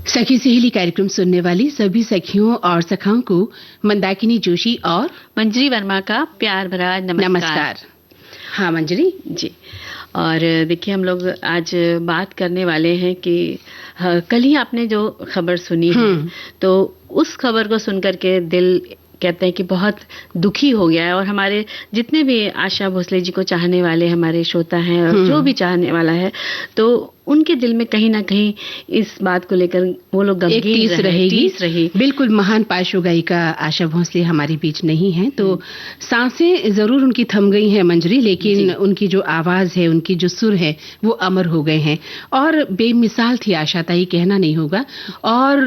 सखी सहेली कार्यक्रम सुनने वाली सभी सखियों और सखाओं को मंदाकिनी जोशी और मंजरी वर्मा का प्यार भरा नमस्कार। हाँ मंजरी जी। और देखिए हम लोग आज बात करने वाले हैं कि कल ही आपने जो खबर सुनी है तो उस खबर को सुनकर के दिल कहते हैं कि बहुत दुखी हो गया है। और हमारे जितने भी आशा भोसले जी को चाहने वाले हमारे श्रोता हैं और जो भी चाहने वाला है तो उनके दिल में कहीं ना कहीं इस बात को लेकर वो लोग गमगीन रही। बिल्कुल महान पार्श्व गायिका आशा भोसले हमारे बीच नहीं है तो सांसें जरूर उनकी थम गई हैं मंजरी, लेकिन उनकी जो आवाज है, उनकी जो सुर है वो अमर हो गए हैं और बेमिसाल थी आशा ताई, कहना नहीं होगा। और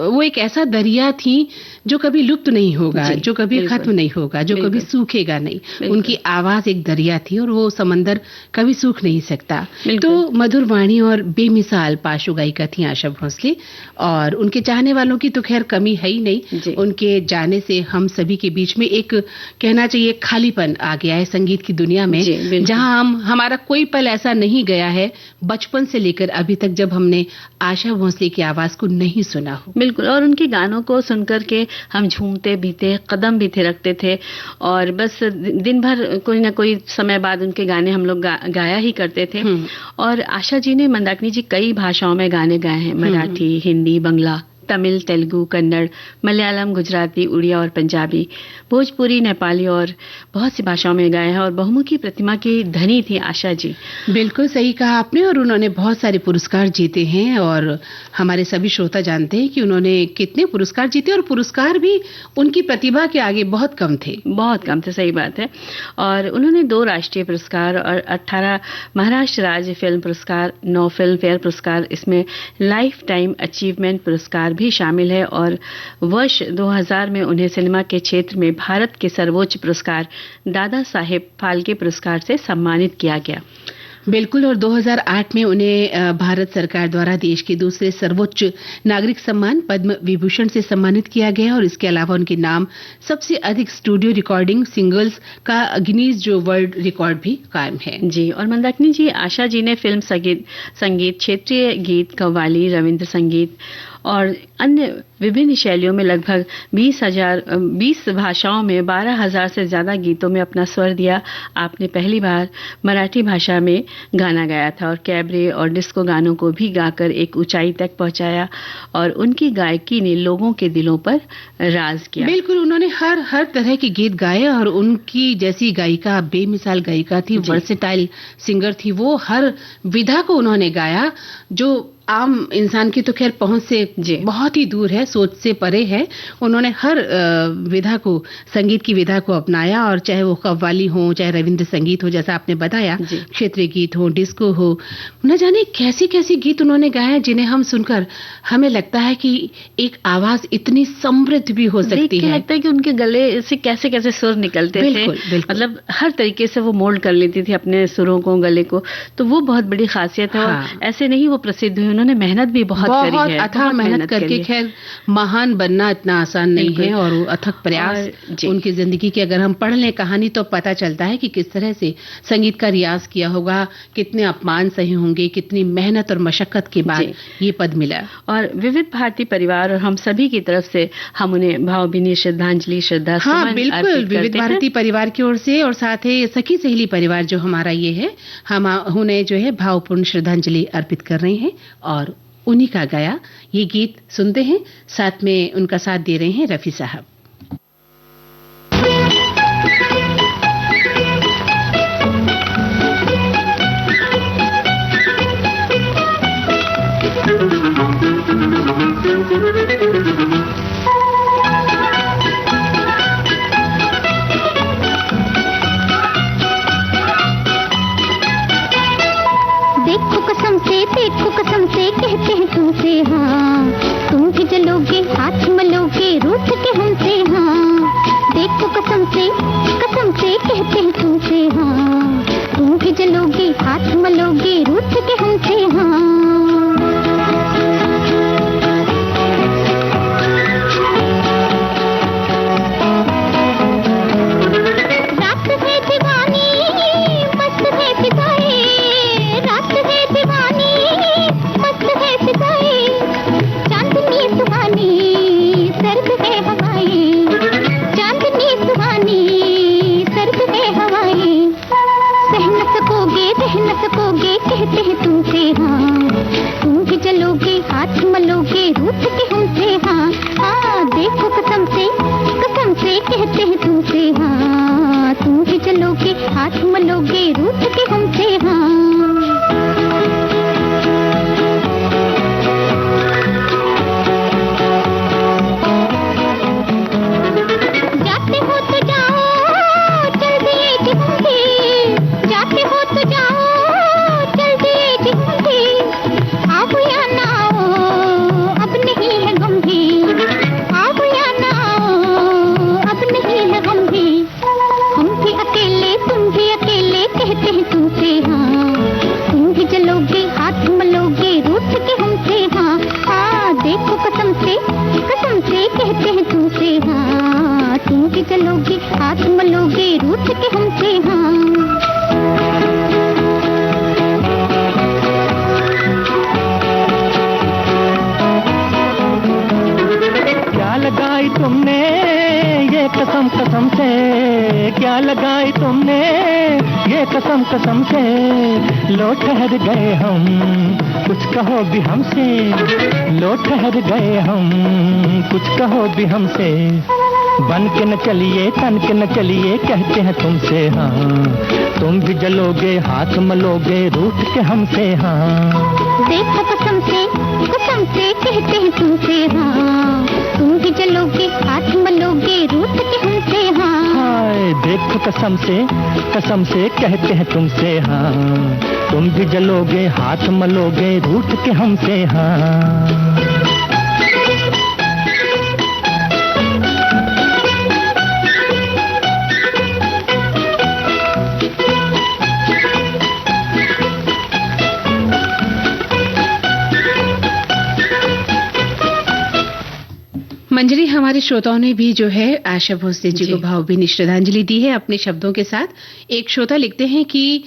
वो एक ऐसा दरिया थी जो कभी लुप्त नहीं होगा, जो कभी खत्म नहीं होगा, जो कभी सूखेगा नहीं। उनकी आवाज एक दरिया थी और वो समंदर कभी सूख नहीं सकता। तो मधुर वाणी और बेमिसाल पार्श्व गायिका थी आशा भोसले और उनके चाहने वालों की तो खैर कमी है ही नहीं। उनके जाने से हम सभी के बीच में एक कहना चाहिए खालीपन आ गया है संगीत की दुनिया में, जहां हमारा कोई पल ऐसा नहीं गया है बचपन से लेकर अभी तक जब हमने आशा भोसले की आवाज को नहीं सुना हो। बिल्कुल। और उनके गानों को सुनकर के हम झूमते भी थे, कदम भी थे रखते थे और बस दिन भर कोई ना कोई समय बाद उनके गाने हम लोग गाया ही करते थे। और आशा जी ने मंदाकिनी जी कई भाषाओं में गाने गाए हैं, मराठी, हिंदी, बंगला, तमिल, तेलुगु, कन्नड़, मलयालम, गुजराती, उड़िया और पंजाबी, भोजपुरी, नेपाली और बहुत सी भाषाओं में गाए हैं और बहुमुखी प्रतिमा की धनी थी आशा जी। बिल्कुल सही कहा आपने। और उन्होंने बहुत सारे पुरस्कार जीते हैं और हमारे सभी श्रोता जानते हैं कि उन्होंने कितने पुरस्कार जीते और पुरस्कार भी उनकी प्रतिभा के आगे बहुत कम थे। सही बात है। और उन्होंने 2 राष्ट्रीय पुरस्कार और 18 महाराष्ट्र राज्य फिल्म पुरस्कार, 9 फिल्म फेयर पुरस्कार, इसमें लाइफ टाइम अचीवमेंट पुरस्कार भी शामिल है। और वर्ष 2000 में उन्हें सिनेमा के क्षेत्र में भारत के सर्वोच्च पुरस्कार दादा साहेब फाल्के पुरस्कार से सम्मानित किया गया। बिल्कुल। और 2008 में उन्हें भारत सरकार द्वारा देश के दूसरे सर्वोच्च नागरिक सम्मान पद्म विभूषण से सम्मानित किया गया। और इसके अलावा उनके नाम सबसे अधिक स्टूडियो रिकॉर्डिंग सिंगल्स का गिनीज जो वर्ल्ड रिकॉर्ड भी कायम है। जी। और मंदाकिनी जी, आशा जी ने फिल्म संगीत, क्षेत्रीय गीत, कव्वाली, रविंद्र संगीत और अन्य विभिन्न शैलियों में लगभग 20 भाषाओं में 12,000 से ज्यादा गीतों में अपना स्वर दिया। आपने पहली बार मराठी भाषा में गाना गाया था और कैबरे और डिस्को गानों को भी गाकर एक ऊंचाई तक पहुंचाया और उनकी गायकी ने लोगों के दिलों पर राज किया। बिल्कुल। उन्होंने हर तरह के गीत गाए और उनकी जैसी गायिका बेमिसाल गायिका थी, वर्सेटाइल सिंगर थी। वो हर विधा को उन्होंने गाया जो आम इंसान की तो खैर पहुंच से बहुत ही दूर है, सोच से परे है। उन्होंने हर विधा को, संगीत की विधा को अपनाया और चाहे वो कव्वाली हो, चाहे रविंद्र संगीत हो, जैसा आपने बताया, क्षेत्रीय गीत हो, डिस्को हो, न जाने कैसी कैसी गीत उन्होंने गाए जिन्हें हम सुनकर हमें लगता है कि एक आवाज इतनी समृद्ध भी हो सकती है। लगता है कि उनके गले से कैसे कैसे सुर निकलते थे। मतलब हर तरीके से वो मोल्ड कर लेती थी अपने सुरों को, गले को। तो वो बहुत बड़ी खासियत है। और ऐसे नहीं वो प्रसिद्ध हुई, उन्होंने मेहनत भी बहुत करी है, अथक मेहनत करके। खैर महान बनना इतना आसान नहीं है और अथक प्रयास उनकी जिंदगी की अगर हम पढ़ लें कहानी तो पता चलता है कि किस तरह से संगीत का रियाज किया होगा, कितने अपमान सहे होंगे, कितनी मेहनत और मशक्कत के बाद ये पद मिला। और विविध भारती परिवार और हम सभी की तरफ से हम उन्हें भावभीनी श्रद्धांजलि, श्रद्धा सुमन बिल्कुल विविध भारती परिवार की ओर से और साथ ही सखी सहेली परिवार जो हमारा ये है, हम उन्हें जो है भावपूर्ण श्रद्धांजलि अर्पित कर रहे हैं और उन्हीं का गाया ये गीत सुनते हैं। साथ में उनका साथ दे रहे हैं रफी साहब। देखो कसम से कहते हैं तुमसे, हाँ तुम भी जलोगे, हाथ मलोगे, रूठ के हमसे हैं तुमसे, हाँ तुम भी चलोगे हाथ मलोगे रूठ के हमसे, हाँ चलोगे हाथ मलोगे रूठ के हमसे, हाँ क्या लगाई तुमने ये कसम कसम से, क्या लगाई तुमने ये कसम कसम से, लो ठहर गए हम कुछ कहो भी हमसे, लो ठहर गए हम कुछ कहो भी हमसे, बन के न चलिए तन के न चलिए कहते हैं तुमसे, हाँ तुम भी जलोगे हाथ मलोगे रूठ के हमसे, हाँ देखो कसम से कहते हैं तुमसे, हाँ तुम भी जलोगे हाथ मलोगे रूठ के हमसे, हाँ हाय देखो कसम से कहते हैं तुमसे, हाँ तुम भी जलोगे हाथ मलोगे रूठ के हमसे, हाँ मंजरी, हमारे श्रोताओं ने भी जो है आशा भोसले जी को भावभीनी श्रद्धांजलि दी है अपने शब्दों के साथ। एक श्रोता लिखते हैं कि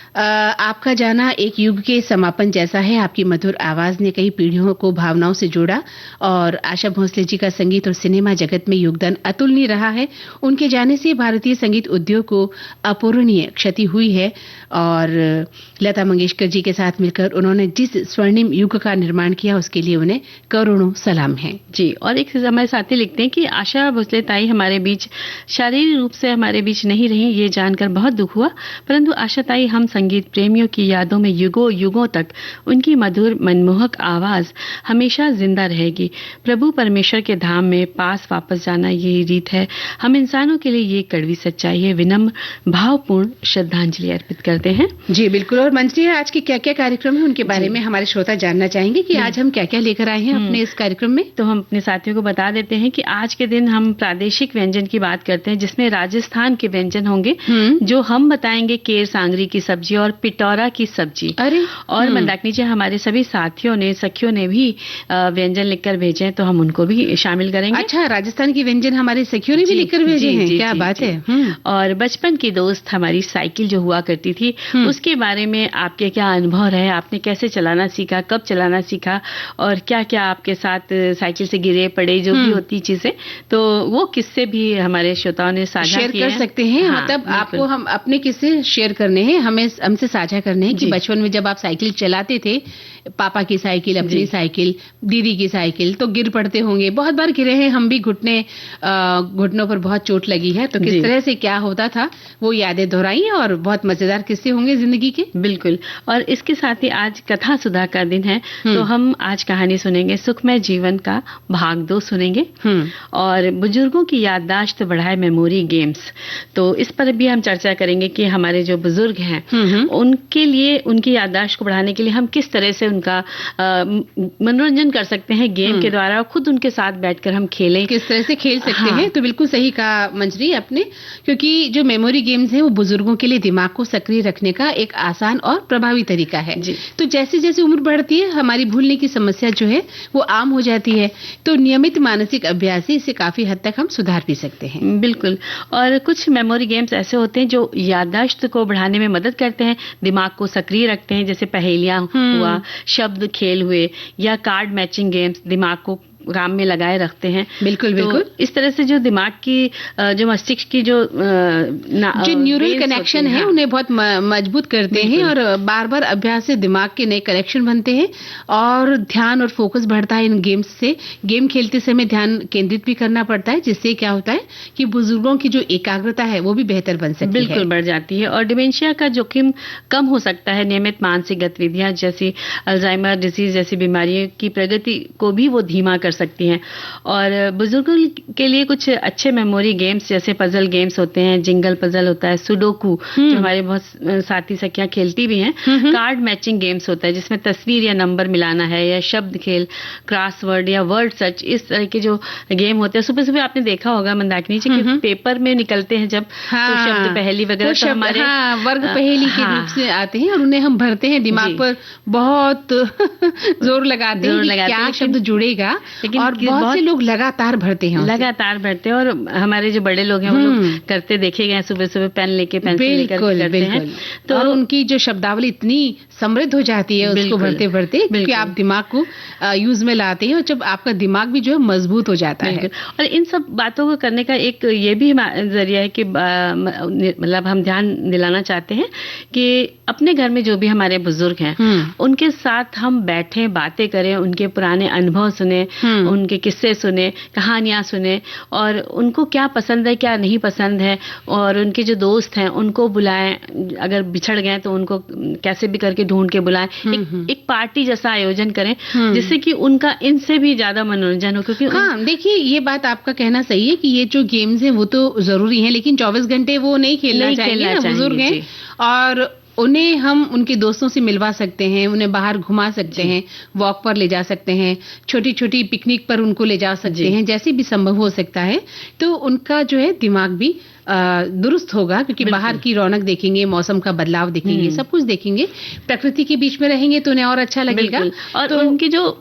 आपका जाना एक युग के समापन जैसा है। आपकी मधुर आवाज ने कई पीढ़ियों को भावनाओं से जोड़ा और आशा भोसले जी का संगीत और सिनेमा जगत में योगदान अतुलनीय रहा है। उनके जाने से भारतीय संगीत उद्योग को अपूरणीय क्षति हुई है और लता मंगेशकर जी के साथ मिलकर उन्होंने जिस स्वर्णिम युग का निर्माण किया उसके लिए उन्हें करोड़ों सलाम हैं। जी, और एक हमारे साथी लिखते हैं कि आशा भोसले ताई हमारे बीच शारीरिक रूप से हमारे बीच नहीं रही, ये जानकर बहुत दुख हुआ, परंतु आशा ताई हम संगीत प्रेमियों की यादों में युगों युगों तक उनकी मधुर मनमोहक आवाज हमेशा जिंदा रहेगी। प्रभु परमेश्वर के धाम में पास वापस जाना यही रीत है। हम इंसानों के लिए ये कड़वी सच्चाई है। विनम्र भावपूर्ण श्रद्धांजलि अर्पित करते हैं। जी बिल्कुल। और मंजरी, आज के क्या क्या कार्यक्रम है उनके बारे में हमारे श्रोता जानना चाहेंगे कि आज हम क्या क्या लेकर आए हैं अपने इस कार्यक्रम में। तो हम अपने साथियों को बता देते हैं कि आज के दिन हम प्रादेशिक व्यंजन की बात करते हैं, जिसमें राजस्थान के व्यंजन होंगे जो हम बताएंगे। केर सांगरी की सब्जी और पिटौरा की सब्जी। अरे और मंदाकिनी जी, हमारे सभी साथियों ने सखियों ने भी व्यंजन लिखकर भेजे हैं, तो हम उनको भी शामिल करेंगे। अच्छा, राजस्थान की व्यंजन हमारे सखियों ने भी लिखकर भेजे हैं, क्या बात है। और बचपन की दोस्त हमारी साइकिल जो हुआ करती थी, उसके बारे में आपके क्या अनुभव रहे, आपने कैसे चलाना सीखा, कब चलाना सीखा और क्या क्या आपके साथ साइकिल से गिरे पड़े, जो भी होती चीजें, तो वो किस्से भी हमारे श्रोताओं ने साझा किए कर सकते हैं। हाँ, मतलब आपको हम अपने किस्से शेयर करने हैं, हमसे साझा करने हैं कि बचपन में जब आप साइकिल चलाते थे, पापा की साइकिल, अपनी साइकिल, दीदी की साइकिल, तो गिर पड़ते होंगे। बहुत बार गिरे हैं हम भी, घुटनों पर बहुत चोट लगी है, तो किस तरह से क्या होता था वो यादें दोहराई और बहुत मजेदार किस्से होंगे जिंदगी के। बिल्कुल। और इसके साथ ही आज कथा सुधा का दिन है, तो हम आज कहानी सुनेंगे, सुखमय जीवन का भाग 2 सुनेंगे और बुजुर्गों की याददाश्त बढ़ाए मेमोरी गेम्स। तो इस पर भी हम चर्चा करेंगे कि हमारे जो बुजुर्ग हैं उनके लिए, उनकी याददाश्त को बढ़ाने के लिए हम किस तरह से उनका मनोरंजन कर सकते हैं गेम के द्वारा, खुद उनके साथ बैठकर हम खेलें, किस तरह से खेल सकते हैं। तो बिल्कुल सही कहा मंजरी आपने, क्योंकि जो मेमोरी गेम्स हैं वो बुजुर्गों के लिए दिमाग को सक्रिय रखने का एक आसान और प्रभावी तरीका है। तो जैसे जैसे उम्र बढ़ती है हमारी भूलने की समस्या जो है वो आम हो जाती है, तो नियमित मानसिक अभ्यास से इसे काफी हद तक हम सुधार भी सकते हैं। बिल्कुल। और कुछ मेमोरी गेम्स ऐसे होते हैं जो याददाश्त को बढ़ाने में मदद करते हैं, दिमाग को सक्रिय रखते हैं, जैसे पहेलियां हुआ, शब्द खेल हुए या कार्ड मैचिंग गेम्स दिमाग को काम में लगाए रखते हैं। बिल्कुल बिल्कुल। तो इस तरह से जो दिमाग की जो मस्तिष्क की जो न्यूरल कनेक्शन है उन्हें बहुत मजबूत करते हैं और बार बार अभ्यास से दिमाग के नए कनेक्शन बनते हैं और ध्यान और फोकस बढ़ता है इन गेम्स से। गेम खेलते समय ध्यान केंद्रित भी करना पड़ता है, जिससे क्या होता है कि बुजुर्गों की जो एकाग्रता है वो भी बेहतर बन सकती है। बिल्कुल बढ़ जाती है और डिमेंशिया का जोखिम कम हो सकता है। नियमित मानसिक गतिविधियां जैसी अल्जाइमर डिजीज जैसी बीमारियों की प्रगति को भी वो धीमा कर सकती हैं। और बुजुर्गों के लिए कुछ अच्छे मेमोरी गेम्स जैसे पजल गेम्स होते हैं, जिंगल पजल होता है, सुडोकू जो हमारे बहुत साथी सखियां खेलती भी हैं, कार्ड मैचिंग गेम्स होता है जिसमें तस्वीर या नंबर मिलाना है, या शब्द खेल, क्रॉसवर्ड या वर्ड सर्च, इस तरह के जो गेम होते हैं। सुबह सुबह आपने देखा होगा मंदाकिनी जी कि पेपर में निकलते हैं जब तो शब्द पहेली वगैरह तो हमारे वर्ग पहेली के रूप से आते हैं और उन्हें हम भरते हैं, दिमाग पर बहुत जोर लगाते हैं कि क्या शब्द जुड़ेगा, लेकिन और बहुत से लोग लगातार भरते हैं और हमारे जो बड़े लोग हैं वो लोग करते देखे गए सुबह सुबह पेन लेके पेंसिल लेकर करते हैं। तो और उनकी जो शब्दावली इतनी समृद्ध हो जाती है उसको भरते भरते कि आप दिमाग को यूज में लाते हैं और जब आपका दिमाग भी जो है मजबूत हो जाता है। और इन सब बातों को करने का एक ये भी जरिया है कि मतलब हम ध्यान दिलाना चाहते हैं कि अपने घर में जो भी हमारे बुजुर्ग हैं उनके साथ हम बैठे बातें करें, उनके पुराने अनुभव सुने, उनके किस्से सुने, कहानियां सुने और उनको क्या पसंद है क्या नहीं पसंद है, और उनके जो दोस्त हैं उनको बुलाएं, अगर बिछड़ गए तो उनको कैसे भी करके ढूंढ के बुलाएं, एक पार्टी जैसा आयोजन करें जिससे कि उनका इनसे भी ज्यादा मनोरंजन हो। क्योंकि देखिए ये बात आपका कहना सही है कि ये जो गेम्स हैं वो तो जरूरी हैं, लेकिन 24 घंटे वो नहीं खेलना चाहिए। बुजुर्ग हैं और उन्हें हम उनके दोस्तों से मिलवा सकते हैं, उन्हें बाहर घुमा सकते हैं, वॉक पर ले जा सकते हैं, छोटी छोटी पिकनिक पर उनको ले जा सकते हैं, जैसे भी संभव हो सकता है। तो उनका जो है दिमाग भी दुरुस्त होगा क्योंकि बाहर की रौनक देखेंगे, मौसम का बदलाव देखेंगे, सब कुछ देखेंगे, प्रकृति के बीच में रहेंगे तो उन्हें और अच्छा लगेगा। और तो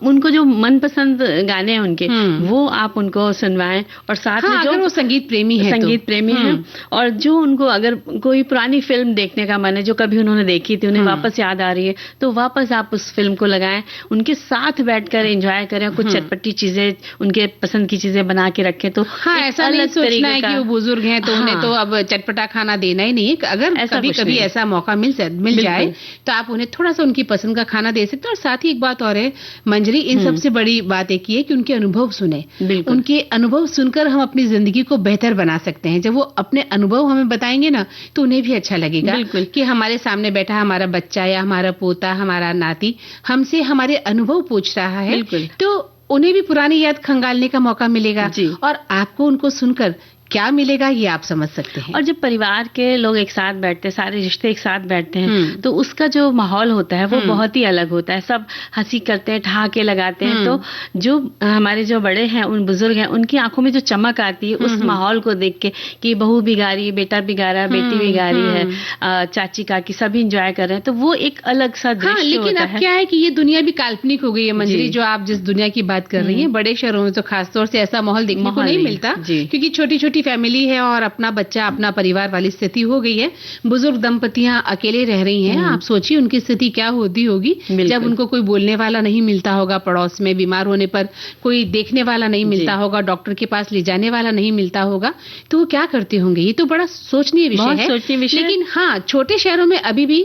उनको जो मनपसंद गाने हैं उनके वो आप उनको सुनवाएं और साथ में जो वो संगीत प्रेमी है और जो उनको अगर कोई पुरानी फिल्म देखने का मन है जो कभी उन्होंने देखी थी उन्हें वापस याद आ रही है तो वापस आप उस फिल्म को लगाएं, उनके साथ बैठकर एंजॉय करें, कुछ चटपटी चीजें उनके पसंद की चीजें बना के रखें। तो ऐसा नहीं सोचना है कि वो बुजुर्ग हैं तो उन्हें तो अब चटपटा खाना देना ही नहीं है। अगर कभी ऐसा मौका मिल जाए तो आप उन्हें थोड़ा सा उनकी पसंद का खाना दे सकते हैं। और साथ ही एक बात और है मंजरी, इन सबसे बड़ी बात एक है कि उनके अनुभव सुने। उनके अनुभव सुनकर हम अपनी जिंदगी को बेहतर बना सकते हैं। जब वो अपने अनुभव हमें बताएंगे ना तो उन्हें भी अच्छा लगेगा कि हमारे सामने बैठा हमारा बच्चा या हमारा पोता, हमारा नाती हमसे हमारे अनुभव पूछ रहा है, तो उन्हें भी पुरानी याद खंगालने का मौका मिलेगा और आपको उनको सुनकर क्या मिलेगा ये आप समझ सकते हैं। और जब परिवार के लोग एक साथ बैठते हैं, सारे रिश्ते एक साथ बैठते हैं तो उसका जो माहौल होता है वो बहुत ही अलग होता है। सब हंसी करते हैं, ठहाके लगाते हैं। तो जो हमारे जो बड़े हैं, उन बुजुर्ग हैं, उनकी आंखों में जो चमक आती है उस माहौल को देख के कि बहू भी गा रही है, बेटा भी गा रहा है, बेटी भी गा रही है, चाची काकी सभी इंजॉय कर रहे हैं, तो वो एक अलग सा दृश्य लेकिन होता अब क्या है कि ये दुनिया भी काल्पनिक हो गई है मंजरी। जो आप जिस दुनिया की बात कर रही है, बड़े शहरों में तो खासतौर से ऐसा माहौल देखने को नहीं मिलता क्योंकि छोटी छोटी फैमिली है और अपना बच्चा अपना परिवार वाली स्थिति हो गई है। बुजुर्ग दंपतियां अकेले रह रही हैं। आप सोचिए उनकी स्थिति क्या होती होगी जब उनको कोई बोलने वाला नहीं मिलता होगा, पड़ोस में बीमार होने पर कोई देखने वाला नहीं मिलता होगा, डॉक्टर के पास ले जाने वाला नहीं मिलता होगा, तो वो क्या करते होंगे। ये तो बड़ा सोचनीय विषय है। लेकिन हाँ, छोटे शहरों में अभी भी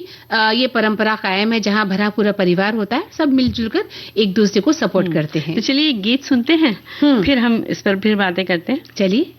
ये परंपरा कायम है जहाँ भरा पूरा परिवार होता है, सब मिलजुल कर एक दूसरे को सपोर्ट करते हैं। तो चलिए गीत सुनते हैं, फिर हम इस पर फिर बातें करते हैं। चलिए।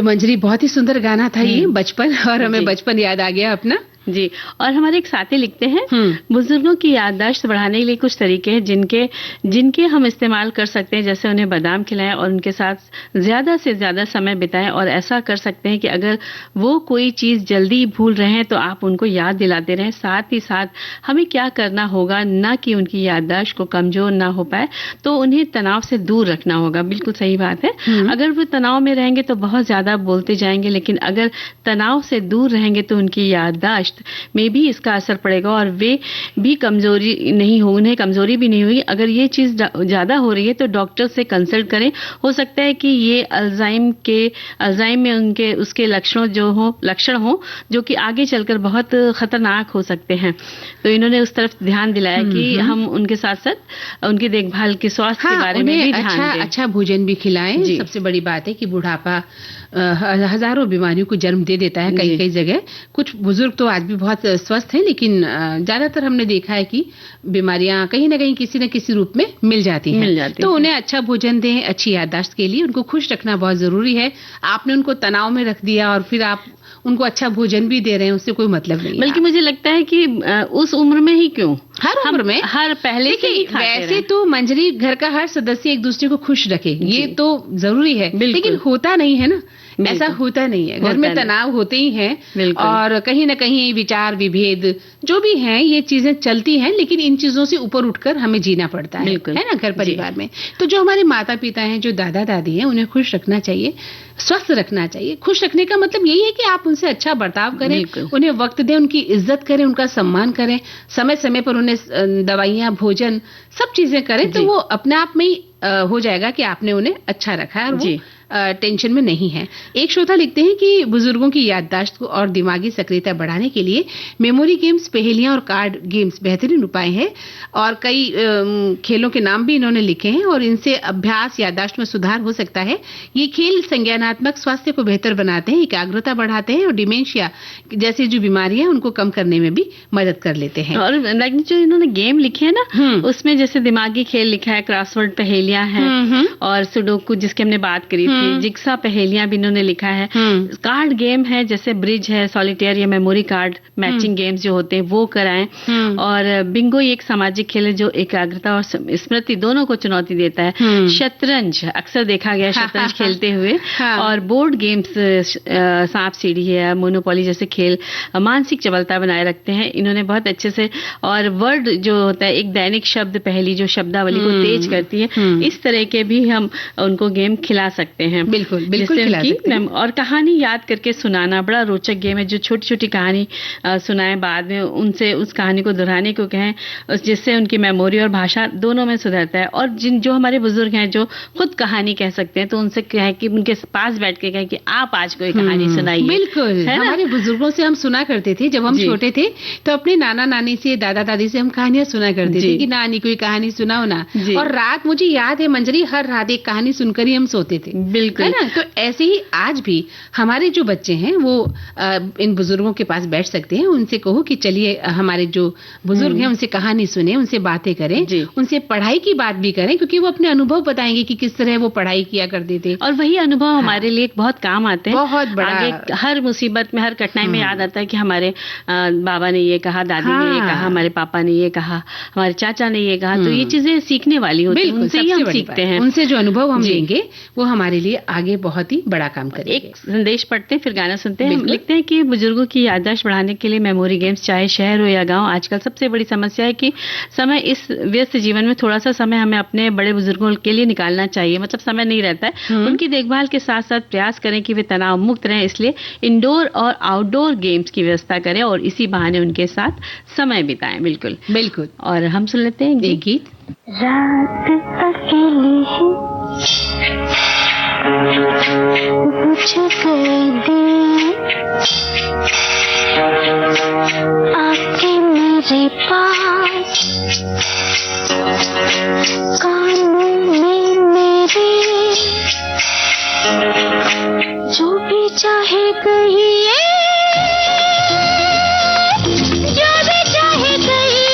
तो मंजरी, बहुत ही सुंदर गाना था ये, बचपन, और हमें जी। बचपन याद आ गया अपना। जी। और हमारे एक साथी लिखते हैं, बुजुर्गों की याददाश्त बढ़ाने के लिए कुछ तरीके हैं जिनके हम इस्तेमाल कर सकते हैं, जैसे उन्हें बादाम खिलाएं और उनके साथ ज्यादा से ज्यादा समय बिताएं। और ऐसा कर सकते हैं कि अगर वो कोई चीज जल्दी भूल रहे हैं तो आप उनको याद दिलाते रहें। साथ ही साथ हमें क्या करना होगा, ना कि उनकी याददाश्त को कमजोर ना हो पाए, तो उन्हें तनाव से दूर रखना होगा। बिल्कुल सही बात है। अगर वो तनाव में रहेंगे तो बहुत ज्यादा बोलते जाएंगे, लेकिन अगर तनाव से दूर रहेंगे तो उनकी याददाश्त में भी इसका असर पड़ेगा और वे भी कमजोरी नहीं हो, उन्हें कमजोरी भी नहीं होगी। अगर ये चीज ज्यादा हो रही है तो डॉक्टर से कंसल्ट करें। हो सकता है कि ये अल्जाइम में उनके उसके लक्षण हो जो कि आगे चलकर बहुत खतरनाक हो सकते हैं। तो इन्होंने उस तरफ ध्यान दिलाया कि हम उनके साथ साथ उनकी देखभाल के स्वास्थ्य के बारे में भी ध्यान दें। अच्छा भोजन भी खिलाएं। सबसे बड़ी बात है कि बुढ़ापा हजारों बीमारियों को जन्म दे देता है कई जगह। कुछ बुजुर्ग तो आज भी बहुत स्वस्थ हैं, लेकिन ज्यादातर हमने देखा है कि बीमारियां कहीं ना कहीं किसी न किसी रूप में मिल जाती हैं। तो उन्हें अच्छा भोजन दें। अच्छी याददाश्त के लिए उनको खुश रखना बहुत जरूरी है। आपने उनको तनाव में रख दिया और फिर आप उनको अच्छा भोजन भी दे रहे हैं, उससे कोई मतलब नहीं। बल्कि मुझे लगता है कि उस उम्र में ही क्यों, हर उम्र में, हर पहले से ही वैसे तो मंजरी घर का हर सदस्य एक दूसरे को खुश रखे, ये तो जरूरी है, लेकिन होता नहीं है ना, ऐसा होता नहीं है। घर में तनाव होते ही हैं और कहीं ना कहीं विचार विभेद जो भी हैं ये चीजें चलती हैं, लेकिन इन चीजों से ऊपर उठकर हमें जीना पड़ता है ना घर परिवार में। तो जो हमारे माता पिता हैं, जो दादा दादी हैं, उन्हें खुश रखना चाहिए, स्वस्थ रखना चाहिए। खुश रखने का मतलब यही है कि आप उनसे अच्छा बर्ताव करें, उन्हें वक्त दें, उनकी इज्जत करें, उनका सम्मान करें, समय समय पर उन्हें दवाइयाँ, भोजन, सब चीजें करें, तो वो अपने आप में ही हो जाएगा कि आपने उन्हें अच्छा रखा है और वो टेंशन में नहीं है। एक श्रोता लिखते हैं कि बुजुर्गों की याददाश्त को और दिमागी सक्रियता बढ़ाने के लिए मेमोरी गेम्स, पहेलियां और कार्ड गेम्स बेहतरीन उपाय हैं। और कई खेलों के नाम भी इन्होंने लिखे हैं और इनसे अभ्यास, याददाश्त में सुधार हो सकता है। ये खेल संज्ञानात्मक स्वास्थ्य को बेहतर बनाते हैं, एकाग्रता बढ़ाते हैं और डिमेंशिया जैसी जो बीमारियां उनको कम करने में भी मदद कर लेते हैं। और जो इन्होंने गेम लिखे हैं ना, उसमें जैसे दिमागी खेल लिखा है, क्रॉसवर्ड पहेलियां हैं और सुडोकू जिसकी हमने बात करी थी, जिग्सा पहेलियां भी इन्होंने लिखा है। कार्ड गेम है जैसे ब्रिज है, सॉलिटेयर या मेमोरी कार्ड मैचिंग गेम्स जो होते हैं वो कराएं। और बिंगो एक सामाजिक खेल है जो एकाग्रता और स्मृति दोनों को चुनौती देता है। शतरंज अक्सर देखा गया शतरंज खेलते हुए। और बोर्ड गेम्स, सांप सीढ़ी है, मोनोपोली जैसे खेल मानसिक चबलता बनाए रखते हैं इन्होंने बहुत अच्छे से। और वर्ड जो होता है, एक दैनिक शब्द पहेली जो शब्दावली को तेज करती है, इस तरह के भी हम उनको गेम खिला सकते हैं। बिल्कुल खिला सकते हैं। और कहानी याद करके सुनाना बड़ा रोचक गेम है, जो छोटी छोटी कहानी सुनाएं, बाद में उनसे उस कहानी को दोहराने को कहें, जिससे उनकी मेमोरी और भाषा दोनों में सुधरता है। और जो हमारे बुजुर्ग हैं जो खुद कहानी कह सकते हैं, तो उनसे कहें कि उनके पास बैठ के कहें कि आप आज कोई कहानी सुनाइए। बिल्कुल, हमारे बुजुर्गों से हम सुना करते थे जब हम छोटे थे, तो अपने नाना नानी से, दादा दादी से हम कहानियां सुना करते थे कि नानी कोई कहानी सुनाओ ना। और रात, मुझे याद है मंजरी, हर रात एक कहानी सुनकर ही हम सोते थे। बिल्कुल, है ना। तो ऐसे ही आज भी हमारे जो बच्चे हैं वो इन बुजुर्गों के पास बैठ सकते हैं। उनसे कहो कि चलिए हमारे जो बुजुर्ग हैं उनसे कहानी सुने, उनसे बातें करें, उनसे पढ़ाई की बात भी करें, क्योंकि वो अपने अनुभव बताएंगे कि किस तरह वो पढ़ाई किया करते थे। और वही अनुभव हमारे लिए बहुत काम आते हैं। बहुत बड़ा, आगे हर मुसीबत में, हर कठिनाई में याद आता है कि हमारे बाबा ने ये कहा, दादी ने ये कहा, हमारे पापा ने ये कहा, हमारे चाचा ने ये कहा। तो ये चीजें सीखने वाली होती हैं, उनसे ही हम सीखते हैं। उनसे जो अनुभव हम लेंगे वो हमारे लिए आगे बहुत ही बड़ा काम करेंगे। एक संदेश पढ़ते हैं, फिर गाना सुनते हैं। हम लिखते हैं कि बुजुर्गों की याददाश्त बढ़ाने के लिए मेमोरी गेम्स, चाहे शहर हो या गांव, आजकल सबसे बड़ी समस्या है कि समय, इस व्यस्त जीवन में थोड़ा सा समय हमें अपने बड़े बुजुर्गों के लिए निकालना चाहिए। मतलब समय नहीं रहता है। उनकी देखभाल के साथ साथ प्रयास करें कि वे तनाव मुक्त रहें, इसलिए इंडोर और आउटडोर गेम्स की व्यवस्था करें और इसी बहाने उनके साथ समय बिताएं। बिल्कुल बिल्कुल। और हम सुन लेते हैं एक गीत। रात अकेली है, बुझ गए दिए, आके मेरे पास, कानों में मेरे, जो भी चाहे कहिए, जो भी चाहे कहिए।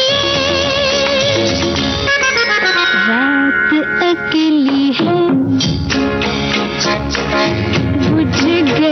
रात अकेली है, बुझ गए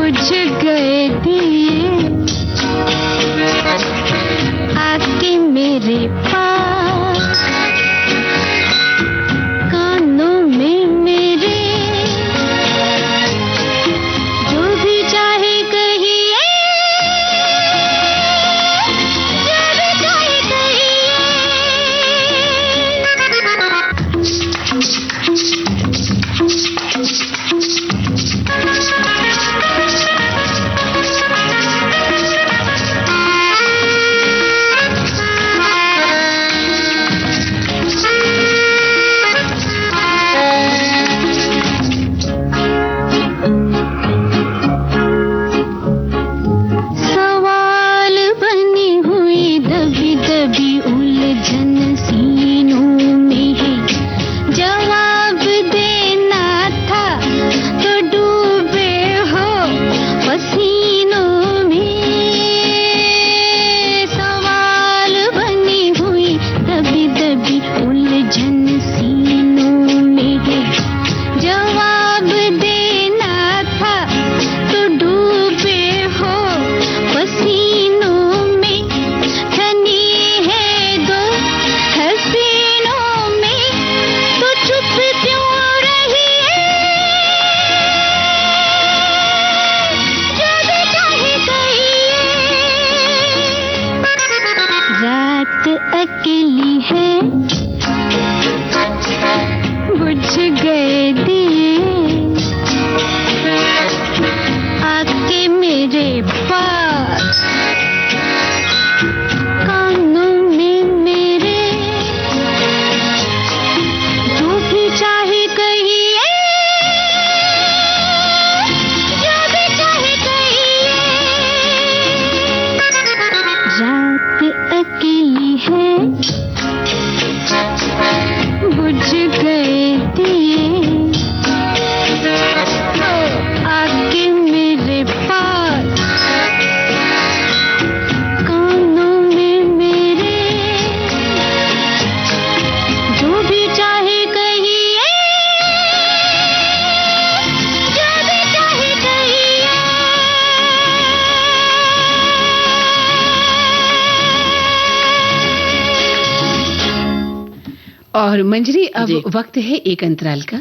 बुझ गए दिए आके मेरे पास, कानों में मेरे जो भी चाहे कहिए, जो भी चाहे कहिए। सवाल बनी हुई दबी दबी उलझन सीनों में है, जवाब देना था तो डूबे हो पसीनों में। सवाल बनी हुई दबी दबी उलझन सीनों में है, जवाब देना था तो डूबे हो पसीनों में। ठनी है दो हसीनों में तो चुप क्यों रही है, जो भी चाहे कहिए। रात अकेली है, बुझ गए दिए आके मेरे पास, कानों में मेरे जो भी चाहे कहिए, जो भी चाहे कहिए। रात अकेली है, बुझ गए दिए आके मेरे पास, कानों में मेरे जो भी चाहे कहिए, जो भी चाहे कहिए। और मंजरी, अब जी। वक्त है एक अंतराल का।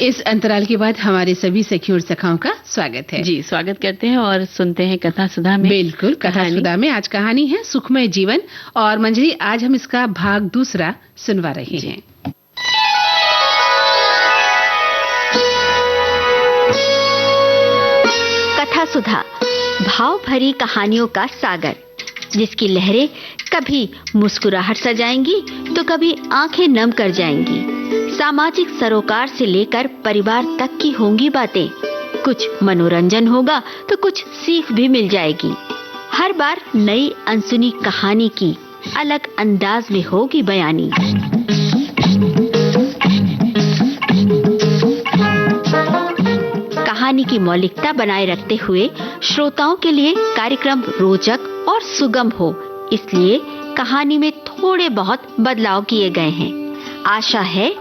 इस अंतराल के बाद हमारे सभी सखियों और सखाओं का स्वागत है। जी, स्वागत करते हैं और सुनते हैं कथा सुधा में। बिल्कुल, कथा सुधा में आज कहानी है सुखमय जीवन, और मंजरी आज हम इसका भाग दूसरा सुनवा रहे हैं। कथा सुधा, भाव भरी कहानियों का सागर, जिसकी लहरें कभी मुस्कुराहट सजाएंगी तो कभी आंखें नम कर जाएंगी। सामाजिक सरोकार से लेकर परिवार तक की होंगी बातें। कुछ मनोरंजन होगा तो कुछ सीख भी मिल जाएगी। हर बार नई अनसुनी कहानी की अलग अंदाज में होगी बयानी। कहानी की मौलिकता बनाए रखते हुए श्रोताओं के लिए कार्यक्रम रोचक और सुगम हो, इसलिए कहानी में थोड़े बहुत बदलाव किए गए हैं। आशा है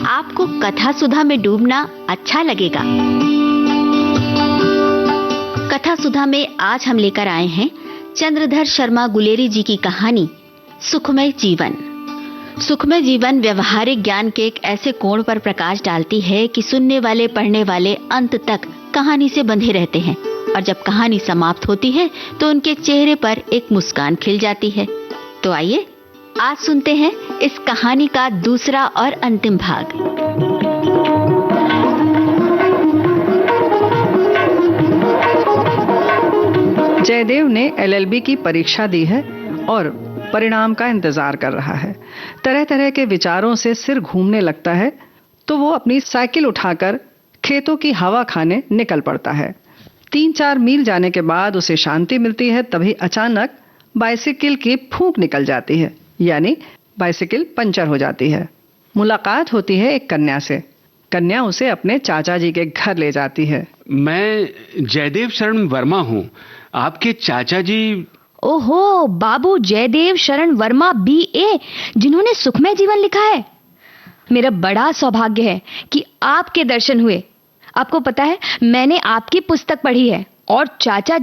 आपको कथा सुधा में डूबना अच्छा लगेगा। कथा सुधा में आज हम लेकर आए हैं चंद्रधर शर्मा गुलेरी जी की कहानी सुखमय जीवन। सुखमय जीवन व्यवहारिक ज्ञान के एक ऐसे कोण पर प्रकाश डालती है कि सुनने वाले पढ़ने वाले अंत तक कहानी से बंधे रहते हैं और जब कहानी समाप्त होती है तो उनके चेहरे पर एक मुस्कान खिल जाती है। तो आइए आज सुनते हैं इस कहानी का दूसरा और अंतिम भाग। जयदेव ने LLB की परीक्षा दी है और परिणाम का इंतजार कर रहा है। तरह तरह के विचारों से सिर घूमने लगता है तो वो अपनी साइकिल उठाकर खेतों की हवा खाने निकल पड़ता है। 3-4 मील जाने के बाद उसे शांति मिलती है, तभी अचानक बाइसिकल की फूंक निकल जाती है, यानी बाइसिकल पंचर हो जाती है। मुलाकात होती है एक कन्या से। कन्या उसे अपने चाचा जी के घर ले जाती है। मैं जयदेव शरण वर्मा हूँ, आपके चाचा जी। ओहो, बाबू जयदेव शरण वर्मा BA, जिन्होंने सुखमय जीवन लिखा है। मेरा बड़ा सौभाग्य है कि आपके दर्शन हुए। आपको पता है, मैंने आपकी पुस्तक पढ़ी है और चाचा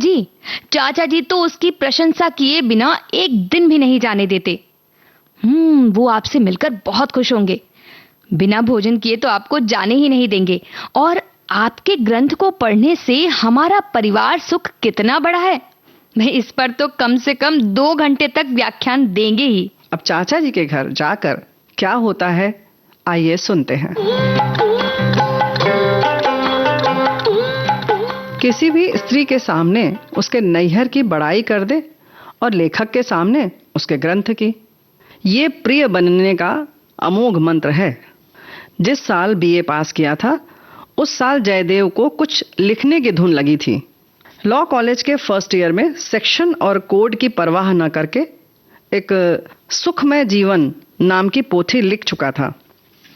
जी तो उसकी प्रशंसा किए बिना एक दिन भी नहीं जाने देते। वो आपसे मिलकर बहुत खुश होंगे। बिना भोजन किए तो आपको जाने ही नहीं देंगे। और आपके ग्रंथ को पढ़ने से हमारा परिवार सुख कितना बड़ा है, मैं इस पर तो कम से कम 2 घंटे तक व्याख्यान देंगे ही। अब चाचा जी के घर जाकर क्या होता है, आइए सुनते हैं। किसी भी स्त्री के सामने उसके नैहर की बड़ाई कर दे और लेखक के सामने उसके ग्रंथ की। ये प्रिय बनने का अमोघ मंत्र है। जिस साल BA पास किया था उस साल जयदेव को कुछ लिखने की धुन लगी थी। लॉ कॉलेज के फर्स्ट ईयर में सेक्शन और कोड की परवाह न करके एक सुखमय जीवन नाम की पोथी लिख चुका था।